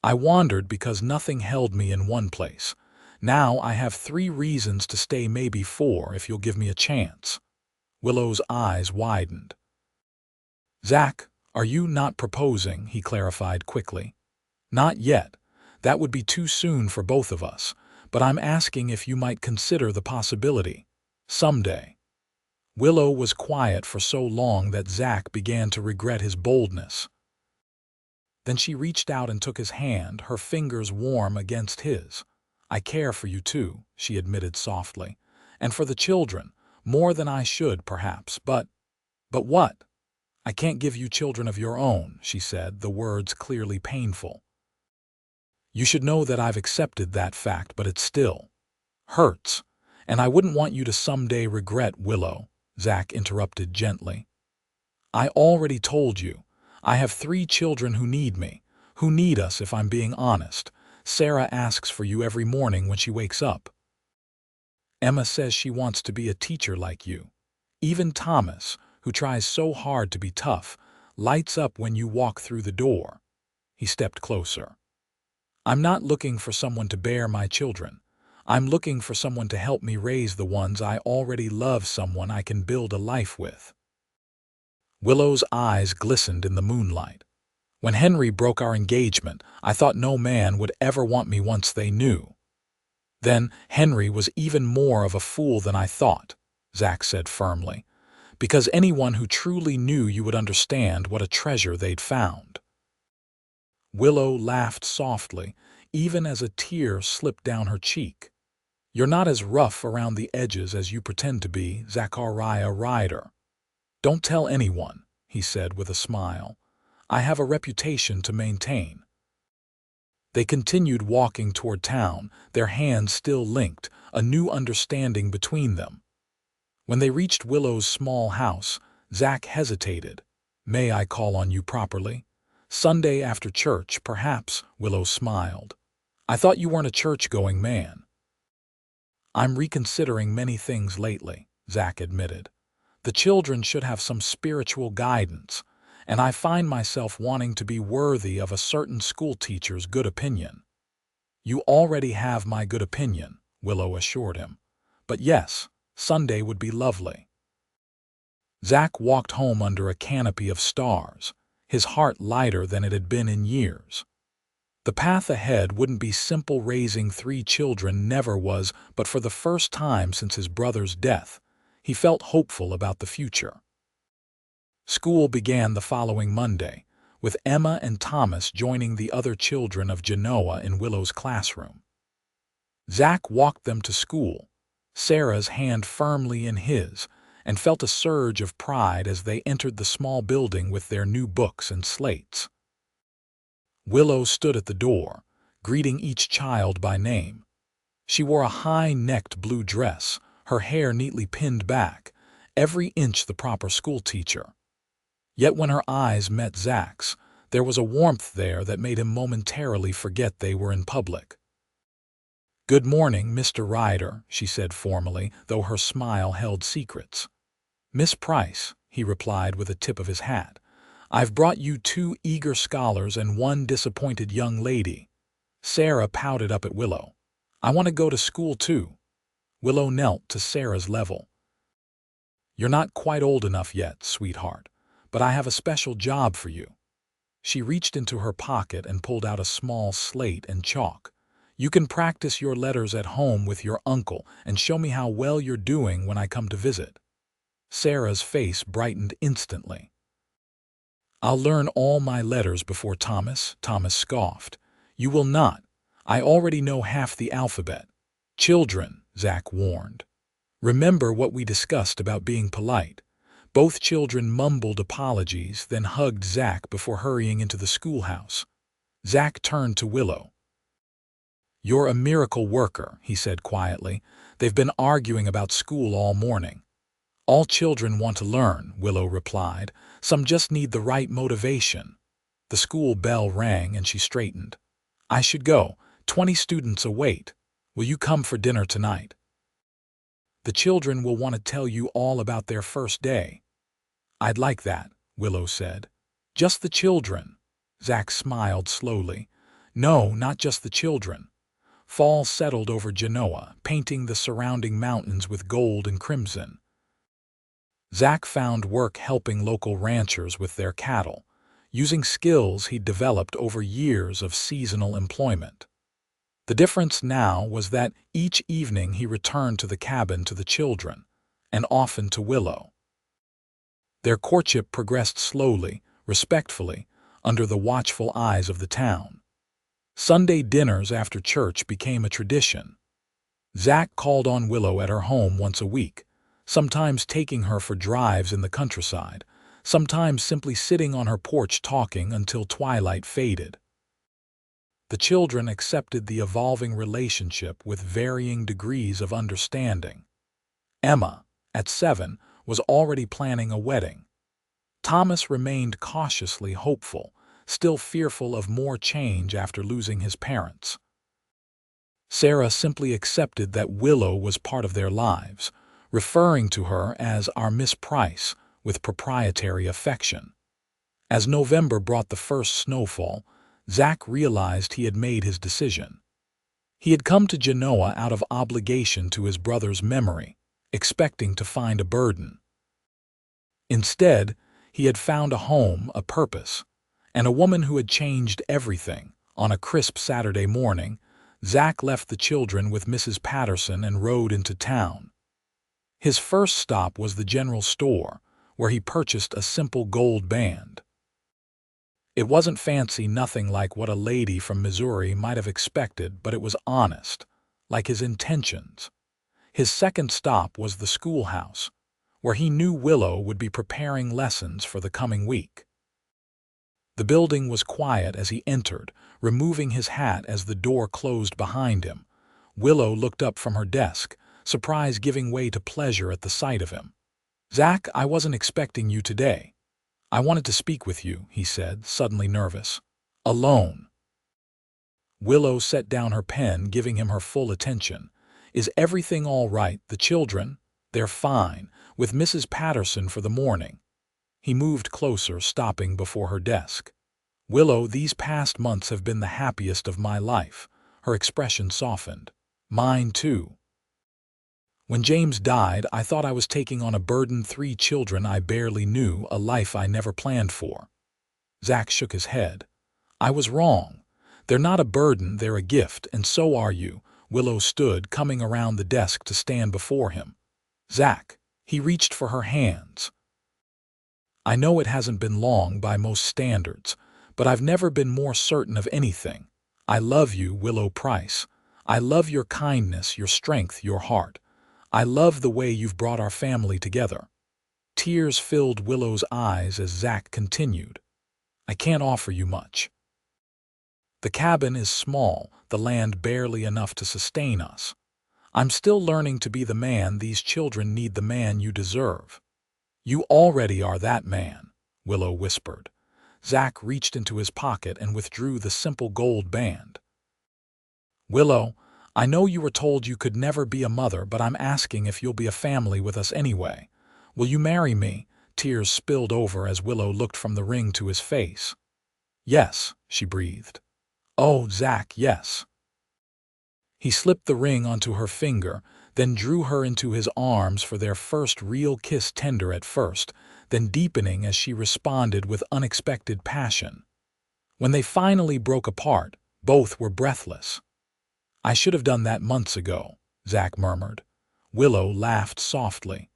"I wandered because nothing held me in one place. Now I have 3 reasons to stay, maybe 4 if you'll give me a chance." Willow's eyes widened. "Zach, are you not proposing?" he clarified quickly. "Not yet. That would be too soon for both of us. But I'm asking if you might consider the possibility. Someday." Willow was quiet for so long that Zach began to regret his boldness. Then she reached out and took his hand, her fingers warm against his. "I care for you too," she admitted softly. "And for the children, more than I should, perhaps, but—" "But what?" "I can't give you children of your own," she said, the words clearly painful. "You should know that I've accepted that fact, but it still hurts. And I wouldn't want you to someday regret, Willow," Zach interrupted gently. "I already told you. I have 3 children who need me, who need us if I'm being honest. Sarah asks for you every morning when she wakes up. Emma says she wants to be a teacher like you. Even Thomas, who tries so hard to be tough, lights up when you walk through the door." He stepped closer. "I'm not looking for someone to bear my children. I'm looking for someone to help me raise the ones I already love, someone I can build a life with." Willow's eyes glistened in the moonlight. "When Henry broke our engagement, I thought no man would ever want me once they knew. Then Henry was even more of a fool than I thought," Zach said firmly, "because anyone who truly knew you would understand what a treasure they'd found." Willow laughed softly, even as a tear slipped down her cheek. "You're not as rough around the edges as you pretend to be, Zachariah Ryder." "Don't tell anyone," he said with a smile. "I have a reputation to maintain." They continued walking toward town, their hands still linked, a new understanding between them. When they reached Willow's small house, Zach hesitated. "May I call on you properly?" "Sunday after church, perhaps," Willow smiled. "I thought you weren't a church-going man." "I'm reconsidering many things lately," Zach admitted. "The children should have some spiritual guidance, and I find myself wanting to be worthy of a certain schoolteacher's good opinion." "You already have my good opinion," Willow assured him. "But yes, Sunday would be lovely." Zach walked home under a canopy of stars, his heart lighter than it had been in years. The path ahead wouldn't be simple. Raising 3 children never was, but for the first time since his brother's death, he felt hopeful about the future. School began the following Monday, with Emma and Thomas joining the other children of Genoa in Willow's classroom. Zach walked them to school, Sarah's hand firmly in his, and felt a surge of pride as they entered the small building with their new books and slates. Willow stood at the door, greeting each child by name. She wore a high-necked blue dress, her hair neatly pinned back, every inch the proper schoolteacher. Yet when her eyes met Zach's, there was a warmth there that made him momentarily forget they were in public. "Good morning, Mr. Ryder," she said formally, though her smile held secrets. "Miss Price," he replied with a tip of his hat. "I've brought you 2 eager scholars and 1 disappointed young lady." Sarah pouted up at Willow. "I want to go to school too." Willow knelt to Sarah's level. "You're not quite old enough yet, sweetheart, but I have a special job for you." She reached into her pocket and pulled out a small slate and chalk. "You can practice your letters at home with your uncle and show me how well you're doing when I come to visit." Sarah's face brightened instantly. "I'll learn all my letters before Thomas," Thomas scoffed. "You will not. I already know half the alphabet." "Children," Zach warned. "Remember what we discussed about being polite." Both children mumbled apologies, then hugged Zach before hurrying into the schoolhouse. Zach turned to Willow. "You're a miracle worker," he said quietly. "They've been arguing about school all morning." "All children want to learn," Willow replied. "Some just need the right motivation." The school bell rang and she straightened. "I should go. 20 students await. Will you come for dinner tonight?" "The children will want to tell you all about their first day." "I'd like that," Willow said. "Just the children?" Zach smiled slowly. "No, not just the children." Fall settled over Genoa, painting the surrounding mountains with gold and crimson. Zach found work helping local ranchers with their cattle, using skills he'd developed over years of seasonal employment. The difference now was that each evening he returned to the cabin to the children, and often to Willow. Their courtship progressed slowly, respectfully, under the watchful eyes of the town. Sunday dinners after church became a tradition. Zach called on Willow at her home once a week, sometimes taking her for drives in the countryside, sometimes simply sitting on her porch talking until twilight faded. The children accepted the evolving relationship with varying degrees of understanding. Emma, at 7, was already planning a wedding. Thomas remained cautiously hopeful, still fearful of more change after losing his parents. Sarah simply accepted that Willow was part of their lives, referring to her as our Miss Price with proprietary affection. As November brought the first snowfall, Zach realized he had made his decision. He had come to Genoa out of obligation to his brother's memory, expecting to find a burden. Instead, he had found a home, a purpose, and a woman who had changed everything. On a crisp Saturday morning, Zach left the children with Mrs. Patterson and rode into town. His first stop was the general store, where he purchased a simple gold band. It wasn't fancy, nothing like what a lady from Missouri might have expected, but it was honest, like his intentions. His second stop was the schoolhouse, where he knew Willow would be preparing lessons for the coming week. The building was quiet as he entered, removing his hat as the door closed behind him. Willow looked up from her desk, surprise giving way to pleasure at the sight of him. "Zach, I wasn't expecting you today. I wanted to speak with you," he said, suddenly nervous. "Alone." Willow set down her pen, giving him her full attention. "Is everything all right? The children? They're fine, with Mrs. Patterson for the morning." He moved closer, stopping before her desk. "Willow, these past months have been the happiest of my life." Her expression softened. "Mine too. When James died, I thought I was taking on a burden, 3 children I barely knew, a life I never planned for." Zach shook his head. "I was wrong. They're not a burden, they're a gift, and so are you." Willow stood, coming around the desk to stand before him. "Zach." He reached for her hands. "I know it hasn't been long by most standards, but I've never been more certain of anything. I love you, Willow Price. I love your kindness, your strength, your heart. I love the way you've brought our family together." Tears filled Willow's eyes as Zach continued. "I can't offer you much. The cabin is small, the land barely enough to sustain us. I'm still learning to be the man these children need, the man you deserve." You already are that man, Willow whispered. Zach reached into his pocket and withdrew the simple gold band. Willow, I know you were told you could never be a mother, but I'm asking if you'll be a family with us anyway. Will you marry me? Tears spilled over as Willow looked from the ring to his face. Yes, she breathed. Oh, Zach, yes. He slipped the ring onto her finger, then drew her into his arms for their first real kiss, tender at first, then deepening as she responded with unexpected passion. When they finally broke apart, both were breathless. I should have done that months ago, Zach murmured. Willow laughed softly.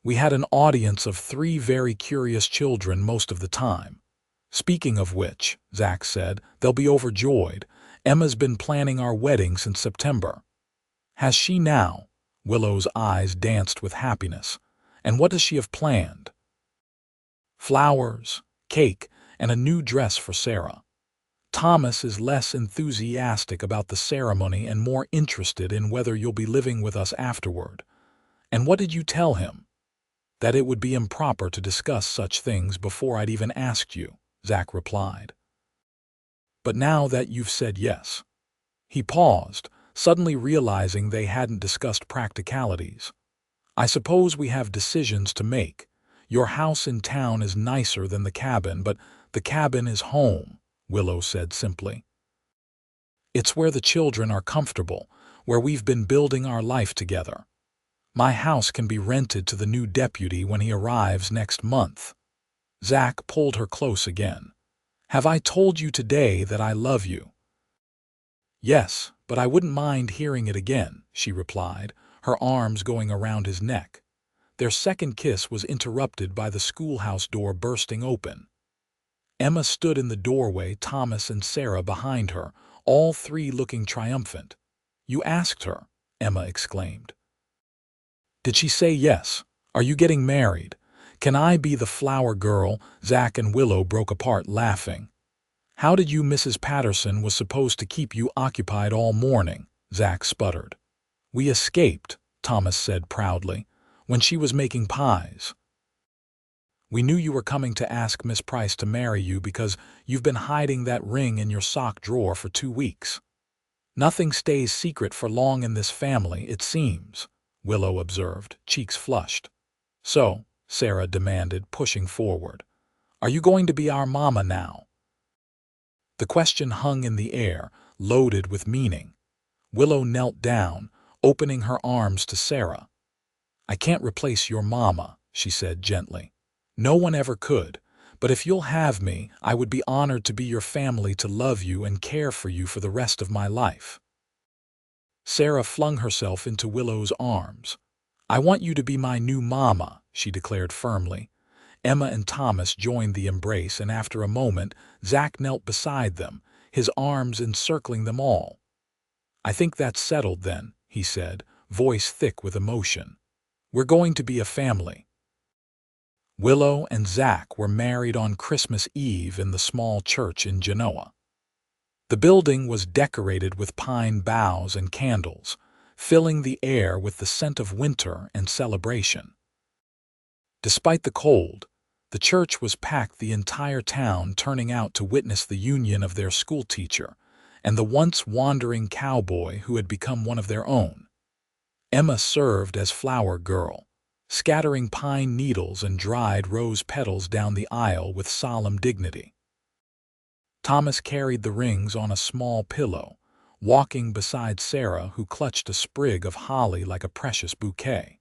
We had an audience of 3 very curious children most of the time. Speaking of which, Zach said, they'll be overjoyed. Emma's been planning our wedding since September. Has she now? Willow's eyes danced with happiness. And what does she have planned? Flowers, cake, and a new dress for Sarah. Thomas is less enthusiastic about the ceremony and more interested in whether you'll be living with us afterward. And what did you tell him? That it would be improper to discuss such things before I'd even asked you, Zach replied. But now that you've said yes. He paused, suddenly realizing they hadn't discussed practicalities. I suppose we have decisions to make. Your house in town is nicer than the cabin, but the cabin is home, Willow said simply. It's where the children are comfortable, where we've been building our life together. My house can be rented to the new deputy when he arrives next month. Zach pulled her close again. Have I told you today that I love you? Yes, but I wouldn't mind hearing it again, she replied, her arms going around his neck. Their second kiss was interrupted by the schoolhouse door bursting open. Emma stood in the doorway, Thomas and Sarah behind her, all 3 looking triumphant. You asked her, Emma exclaimed. Did she say yes? Are you getting married? Can I be the flower girl? Zach and Willow broke apart laughing. How did you, Mrs. Patterson was supposed to keep you occupied all morning? Zach sputtered. We escaped, Thomas said proudly, when she was making pies. We knew you were coming to ask Miss Price to marry you because you've been hiding that ring in your sock drawer for 2 weeks. Nothing stays secret for long in this family, it seems, Willow observed, cheeks flushed. So, Sarah demanded, pushing forward, are you going to be our mama now? The question hung in the air, loaded with meaning. Willow knelt down, opening her arms to Sarah. I can't replace your mama, she said gently. No one ever could, but if you'll have me, I would be honored to be your family, to love you and care for you for the rest of my life. Sarah flung herself into Willow's arms. I want you to be my new mama, she declared firmly. Emma and Thomas joined the embrace, and after a moment, Zach knelt beside them, his arms encircling them all. I think that's settled then, he said, voice thick with emotion. We're going to be a family. Willow and Zach were married on Christmas Eve in the small church in Genoa. The building was decorated with pine boughs and candles, filling the air with the scent of winter and celebration. Despite the cold, the church was packed, the entire town turning out to witness the union of their schoolteacher and the once wandering cowboy who had become one of their own. Emma served as flower girl, scattering pine needles and dried rose petals down the aisle with solemn dignity. Thomas carried the rings on a small pillow, walking beside Sarah, who clutched a sprig of holly like a precious bouquet.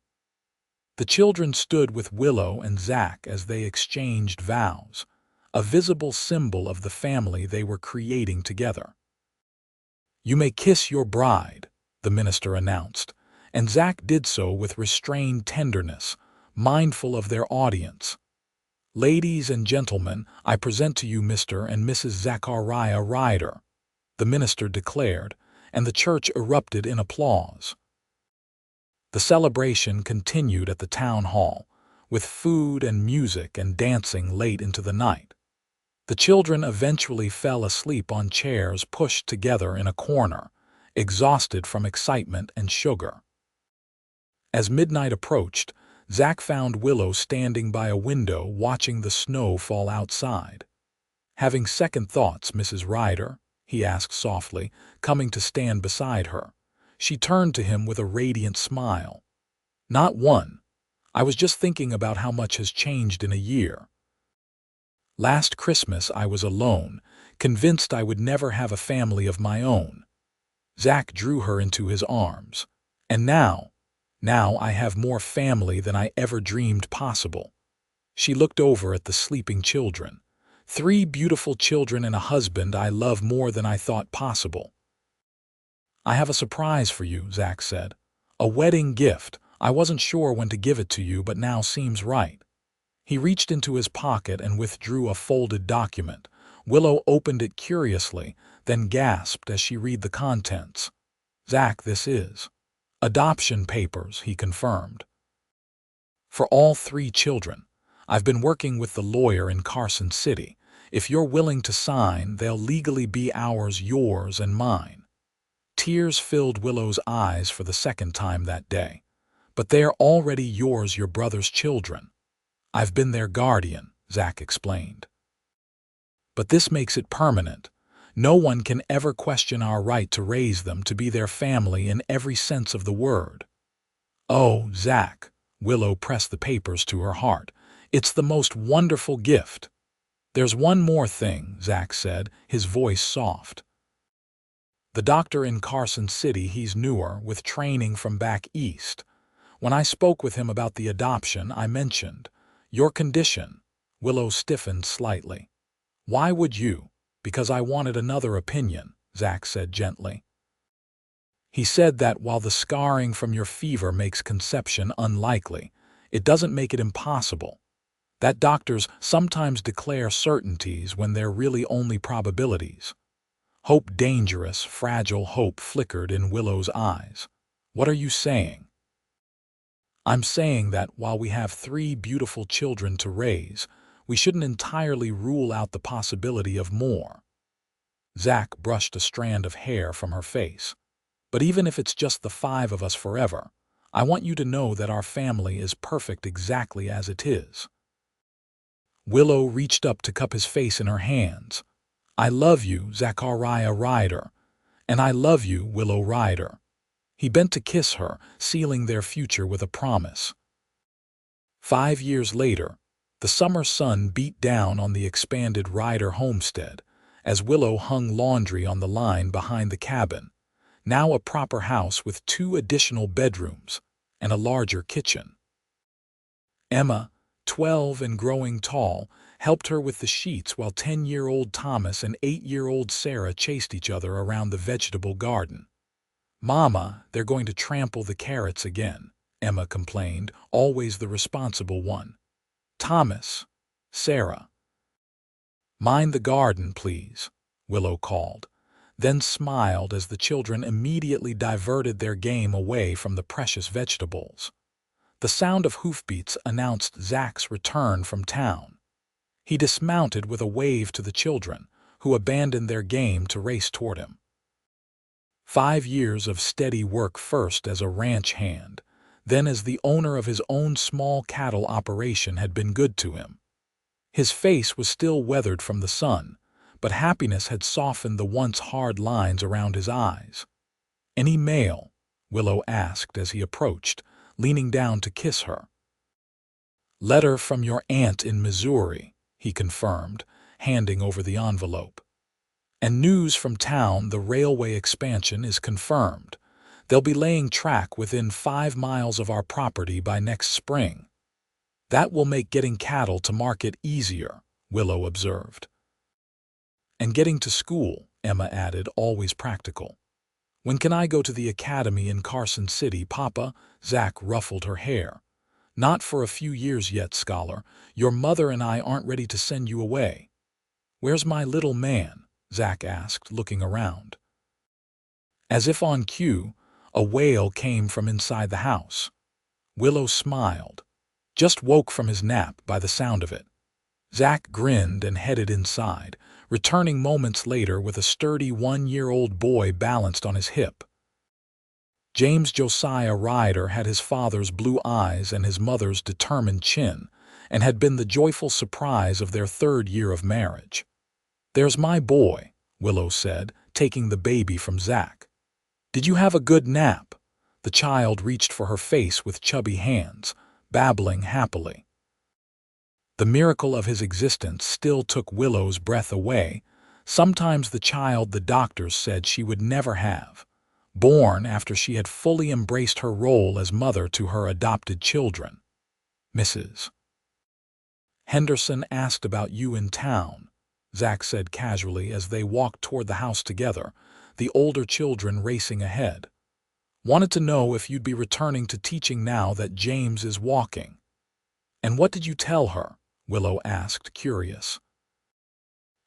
The children stood with Willow and Zach as they exchanged vows, a visible symbol of the family they were creating together. You may kiss your bride, the minister announced, and Zach did so with restrained tenderness, mindful of their audience. Ladies and gentlemen, I present to you Mr. and Mrs. Zachariah Ryder, the minister declared, and the church erupted in applause. The celebration continued at the town hall, with food and music and dancing late into the night. The children eventually fell asleep on chairs pushed together in a corner, exhausted from excitement and sugar. As midnight approached, Zach found Willow standing by a window watching the snow fall outside. "Having second thoughts, Mrs. Ryder?" he asked softly, coming to stand beside her. She turned to him with a radiant smile. "Not one. I was just thinking about how much has changed in a year. Last Christmas I was alone, convinced I would never have a family of my own." Zach drew her into his arms. "And now I have more family than I ever dreamed possible." She looked over at the sleeping children. "3 beautiful children and a husband I love more than I thought possible." "I have a surprise for you," Zach said. "A wedding gift. I wasn't sure when to give it to you, but now seems right." He reached into his pocket and withdrew a folded document. Willow opened it curiously, then gasped as she read the contents. "Zach, this is adoption papers," he confirmed. "For all 3 children. I've been working with the lawyer in Carson City. If you're willing to sign, they'll legally be ours, yours and mine." Tears filled Willow's eyes for the second time that day. "But they are already yours, your brother's children." "I've been their guardian," Zach explained. "But this makes it permanent. No one can ever question our right to raise them, to be their family in every sense of the word." "Oh, Zach," Willow pressed the papers to her heart. "It's the most wonderful gift." "There's one more thing," Zach said, his voice soft. "The doctor in Carson City, he's newer, with training from back east. When I spoke with him about the adoption, I mentioned your condition." Willow stiffened slightly. "Why would you?" "Because I wanted another opinion," Zach said gently. "He said that while the scarring from your fever makes conception unlikely, it doesn't make it impossible. That doctors sometimes declare certainties when they're really only probabilities." Hope, dangerous, fragile hope, flickered in Willow's eyes. "What are you saying?" "I'm saying that while we have 3 beautiful children to raise, we shouldn't entirely rule out the possibility of more." Zach brushed a strand of hair from her face. "But even if it's just the 5 of us forever, I want you to know that our family is perfect exactly as it is." Willow reached up to cup his face in her hands. "I love you, Zachariah Ryder. And I love you, Willow Ryder." He bent to kiss her, sealing their future with a promise. 5 years later, the summer sun beat down on the expanded Ryder homestead as Willow hung laundry on the line behind the cabin, now a proper house with 2 additional bedrooms and a larger kitchen. Emma, 12 and growing tall, helped her with the sheets while 10-year-old Thomas and 8-year-old Sarah chased each other around the vegetable garden. "Mama, they're going to trample the carrots again," Emma complained, always the responsible one. "Thomas, Sarah." "Mind the garden, please," Willow called, then smiled as the children immediately diverted their game away from the precious vegetables. The sound of hoofbeats announced Zach's return from town. He dismounted with a wave to the children, who abandoned their game to race toward him. 5 years of steady work, first as a ranch hand, then as the owner of his own small cattle operation, had been good to him. His face was still weathered from the sun, but happiness had softened the once hard lines around his eyes. "Any mail?" Willow asked as he approached, leaning down to kiss her. "Letter from your aunt in Missouri," he confirmed, handing over the envelope. "And news from town, the railway expansion is confirmed. They'll be laying track within 5 miles of our property by next spring. That will make getting cattle to market easier," Willow observed. "And getting to school," Emma added, always practical. "When can I go to the academy in Carson City, Papa?" Zach ruffled her hair. "Not for a few years yet, Scholar. Your mother and I aren't ready to send you away." "Where's my little man?" Zach asked, looking around. As if on cue, a wail came from inside the house. Willow smiled. "Just woke from his nap, by the sound of it." Zach grinned and headed inside, returning moments later with a sturdy 1-year-old boy balanced on his hip. James Josiah Ryder had his father's blue eyes and his mother's determined chin, and had been the joyful surprise of their 3rd year of marriage. "There's my boy," Willow said, taking the baby from Zach. "Did you have a good nap?" The child reached for her face with chubby hands, babbling happily. The miracle of his existence still took Willow's breath away, sometimes the child the doctors said she would never have, born after she had fully embraced her role as mother to her adopted children. "Mrs. Henderson asked about you in town," Zach said casually as they walked toward the house together, the older children racing ahead. "Wanted to know if you'd be returning to teaching now that James is walking." "And what did you tell her?" Willow asked, curious.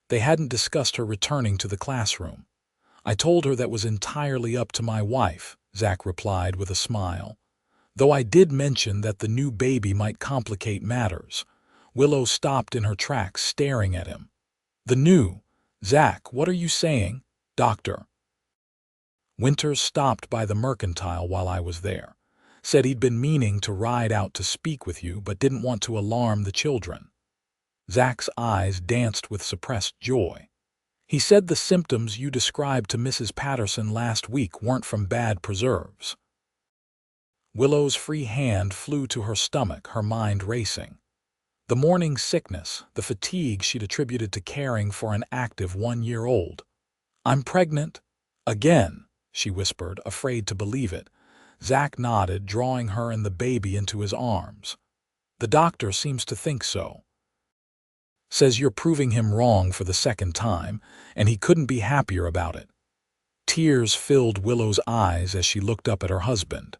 They hadn't discussed her returning to the classroom. "I told her that was entirely up to my wife," Zach replied with a smile. "Though I did mention that the new baby might complicate matters." Willow stopped in her tracks, staring at him. "The new? Zach, what are you saying, Doctor?" "Winters stopped by the mercantile while I was there. Said he'd been meaning to ride out to speak with you but didn't want to alarm the children." Zach's eyes danced with suppressed joy. "He said the symptoms you described to Mrs. Patterson last week weren't from bad preserves." Willow's free hand flew to her stomach, her mind racing. The morning sickness, the fatigue she'd attributed to caring for an active 1-year-old. "I'm pregnant again," she whispered, afraid to believe it. Zach nodded, drawing her and the baby into his arms. "The doctor seems to think so. Says you're proving him wrong for the 2nd time, and he couldn't be happier about it." Tears filled Willow's eyes as she looked up at her husband.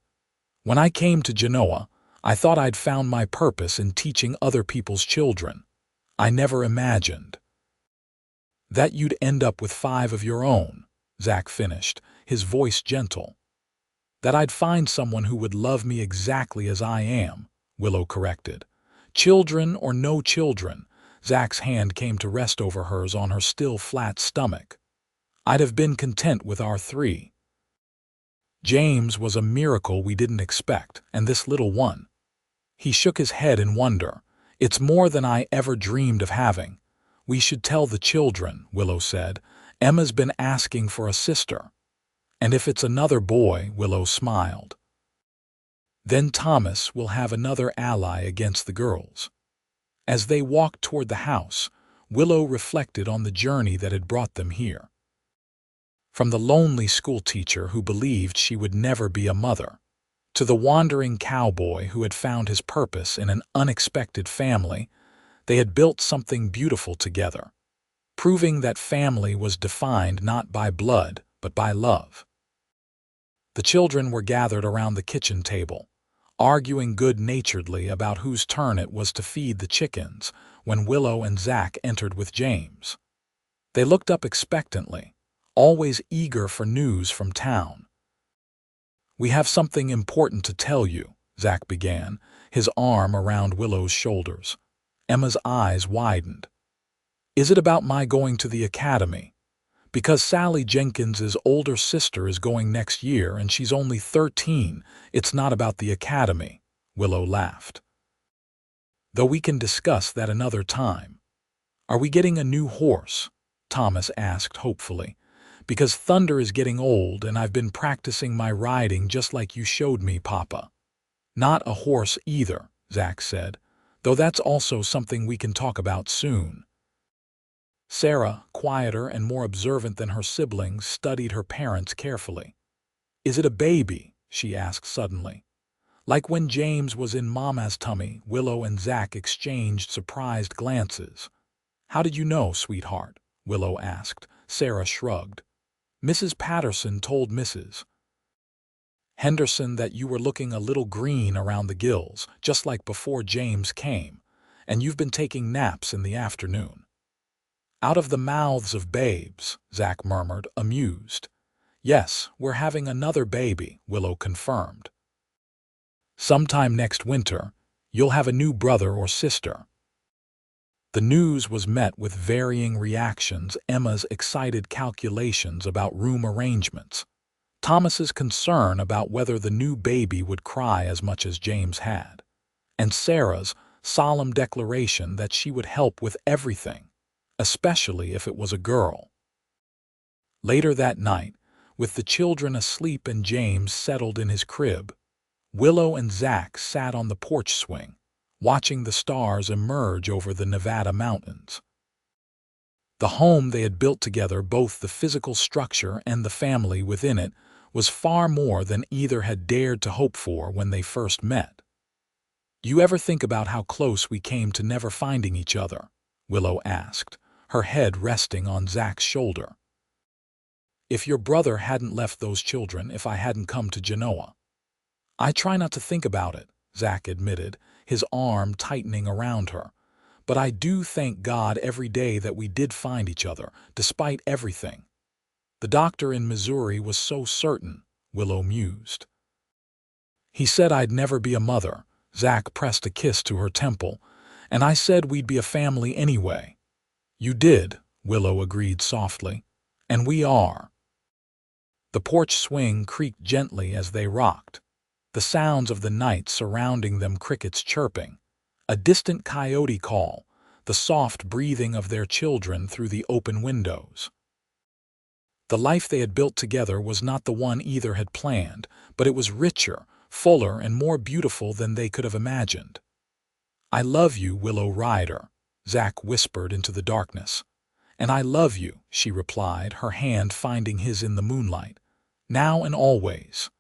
"When I came to Genoa, I thought I'd found my purpose in teaching other people's children. I never imagined that you'd end up with 5 of your own," Zach finished, his voice gentle. "That I'd find someone who would love me exactly as I am," Willow corrected. "Children or no children," Zach's hand came to rest over hers on her still flat stomach. "I'd have been content with our 3. James was a miracle we didn't expect, and this little one." He shook his head in wonder. "It's more than I ever dreamed of having." "We should tell the children," Willow said. "Emma's been asking for a sister." "And if it's another boy," Willow smiled. "Then Thomas will have another ally against the girls." As they walked toward the house, Willow reflected on the journey that had brought them here. From the lonely schoolteacher who believed she would never be a mother, to the wandering cowboy who had found his purpose in an unexpected family, they had built something beautiful together, proving that family was defined not by blood but by love. The children were gathered around the kitchen table, arguing good-naturedly about whose turn it was to feed the chickens when Willow and Zach entered with James. They looked up expectantly, always eager for news from town. "We have something important to tell you," Zach began, his arm around Willow's shoulders. Emma's eyes widened. "Is it about my going to the academy? Because Sally Jenkins's older sister is going next year and she's only 13, it's not about the academy," Willow laughed. "Though we can discuss that another time." "Are we getting a new horse?" Thomas asked hopefully. "Because Thunder is getting old and I've been practicing my riding just like you showed me, Papa." "Not a horse either," Zach said, "though that's also something we can talk about soon." Sarah, quieter and more observant than her siblings, studied her parents carefully. "Is it a baby?" she asked suddenly. Like when James was in Mama's tummy, Willow and Zach exchanged surprised glances. "How did you know, sweetheart?" Willow asked. Sarah shrugged. "Mrs. Patterson told Mrs. Henderson that you were looking a little green around the gills, just like before James came, and you've been taking naps in the afternoon." "Out of the mouths of babes," Zach murmured, amused. "Yes, we're having another baby," Willow confirmed. "Sometime next winter, you'll have a new brother or sister." The news was met with varying reactions. Emma's excited calculations about room arrangements, Thomas's concern about whether the new baby would cry as much as James had, and Sarah's solemn declaration that she would help with everything, especially if it was a girl. Later that night, with the children asleep and James settled in his crib, Willow and Zach sat on the porch swing, watching the stars emerge over the Nevada mountains. The home they had built together, both the physical structure and the family within it, was far more than either had dared to hope for when they first met. "You ever think about how close we came to never finding each other?" Willow asked, her head resting on Zach's shoulder. "If your brother hadn't left those children, if I hadn't come to Genoa." "I try not to think about it," Zach admitted, his arm tightening around her. "But I do thank God every day that we did find each other, despite everything." "The doctor in Missouri was so certain," Willow mused. "He said I'd never be a mother." Zach pressed a kiss to her temple. "And I said we'd be a family anyway." "You did," Willow agreed softly. "And we are." The porch swing creaked gently as they rocked, the sounds of the night surrounding them, crickets chirping, a distant coyote call, the soft breathing of their children through the open windows. The life they had built together was not the one either had planned, but it was richer, fuller, and more beautiful than they could have imagined. "I love you, Willow Ryder," Zach whispered into the darkness. "And I love you," she replied, her hand finding his in the moonlight. "Now and always."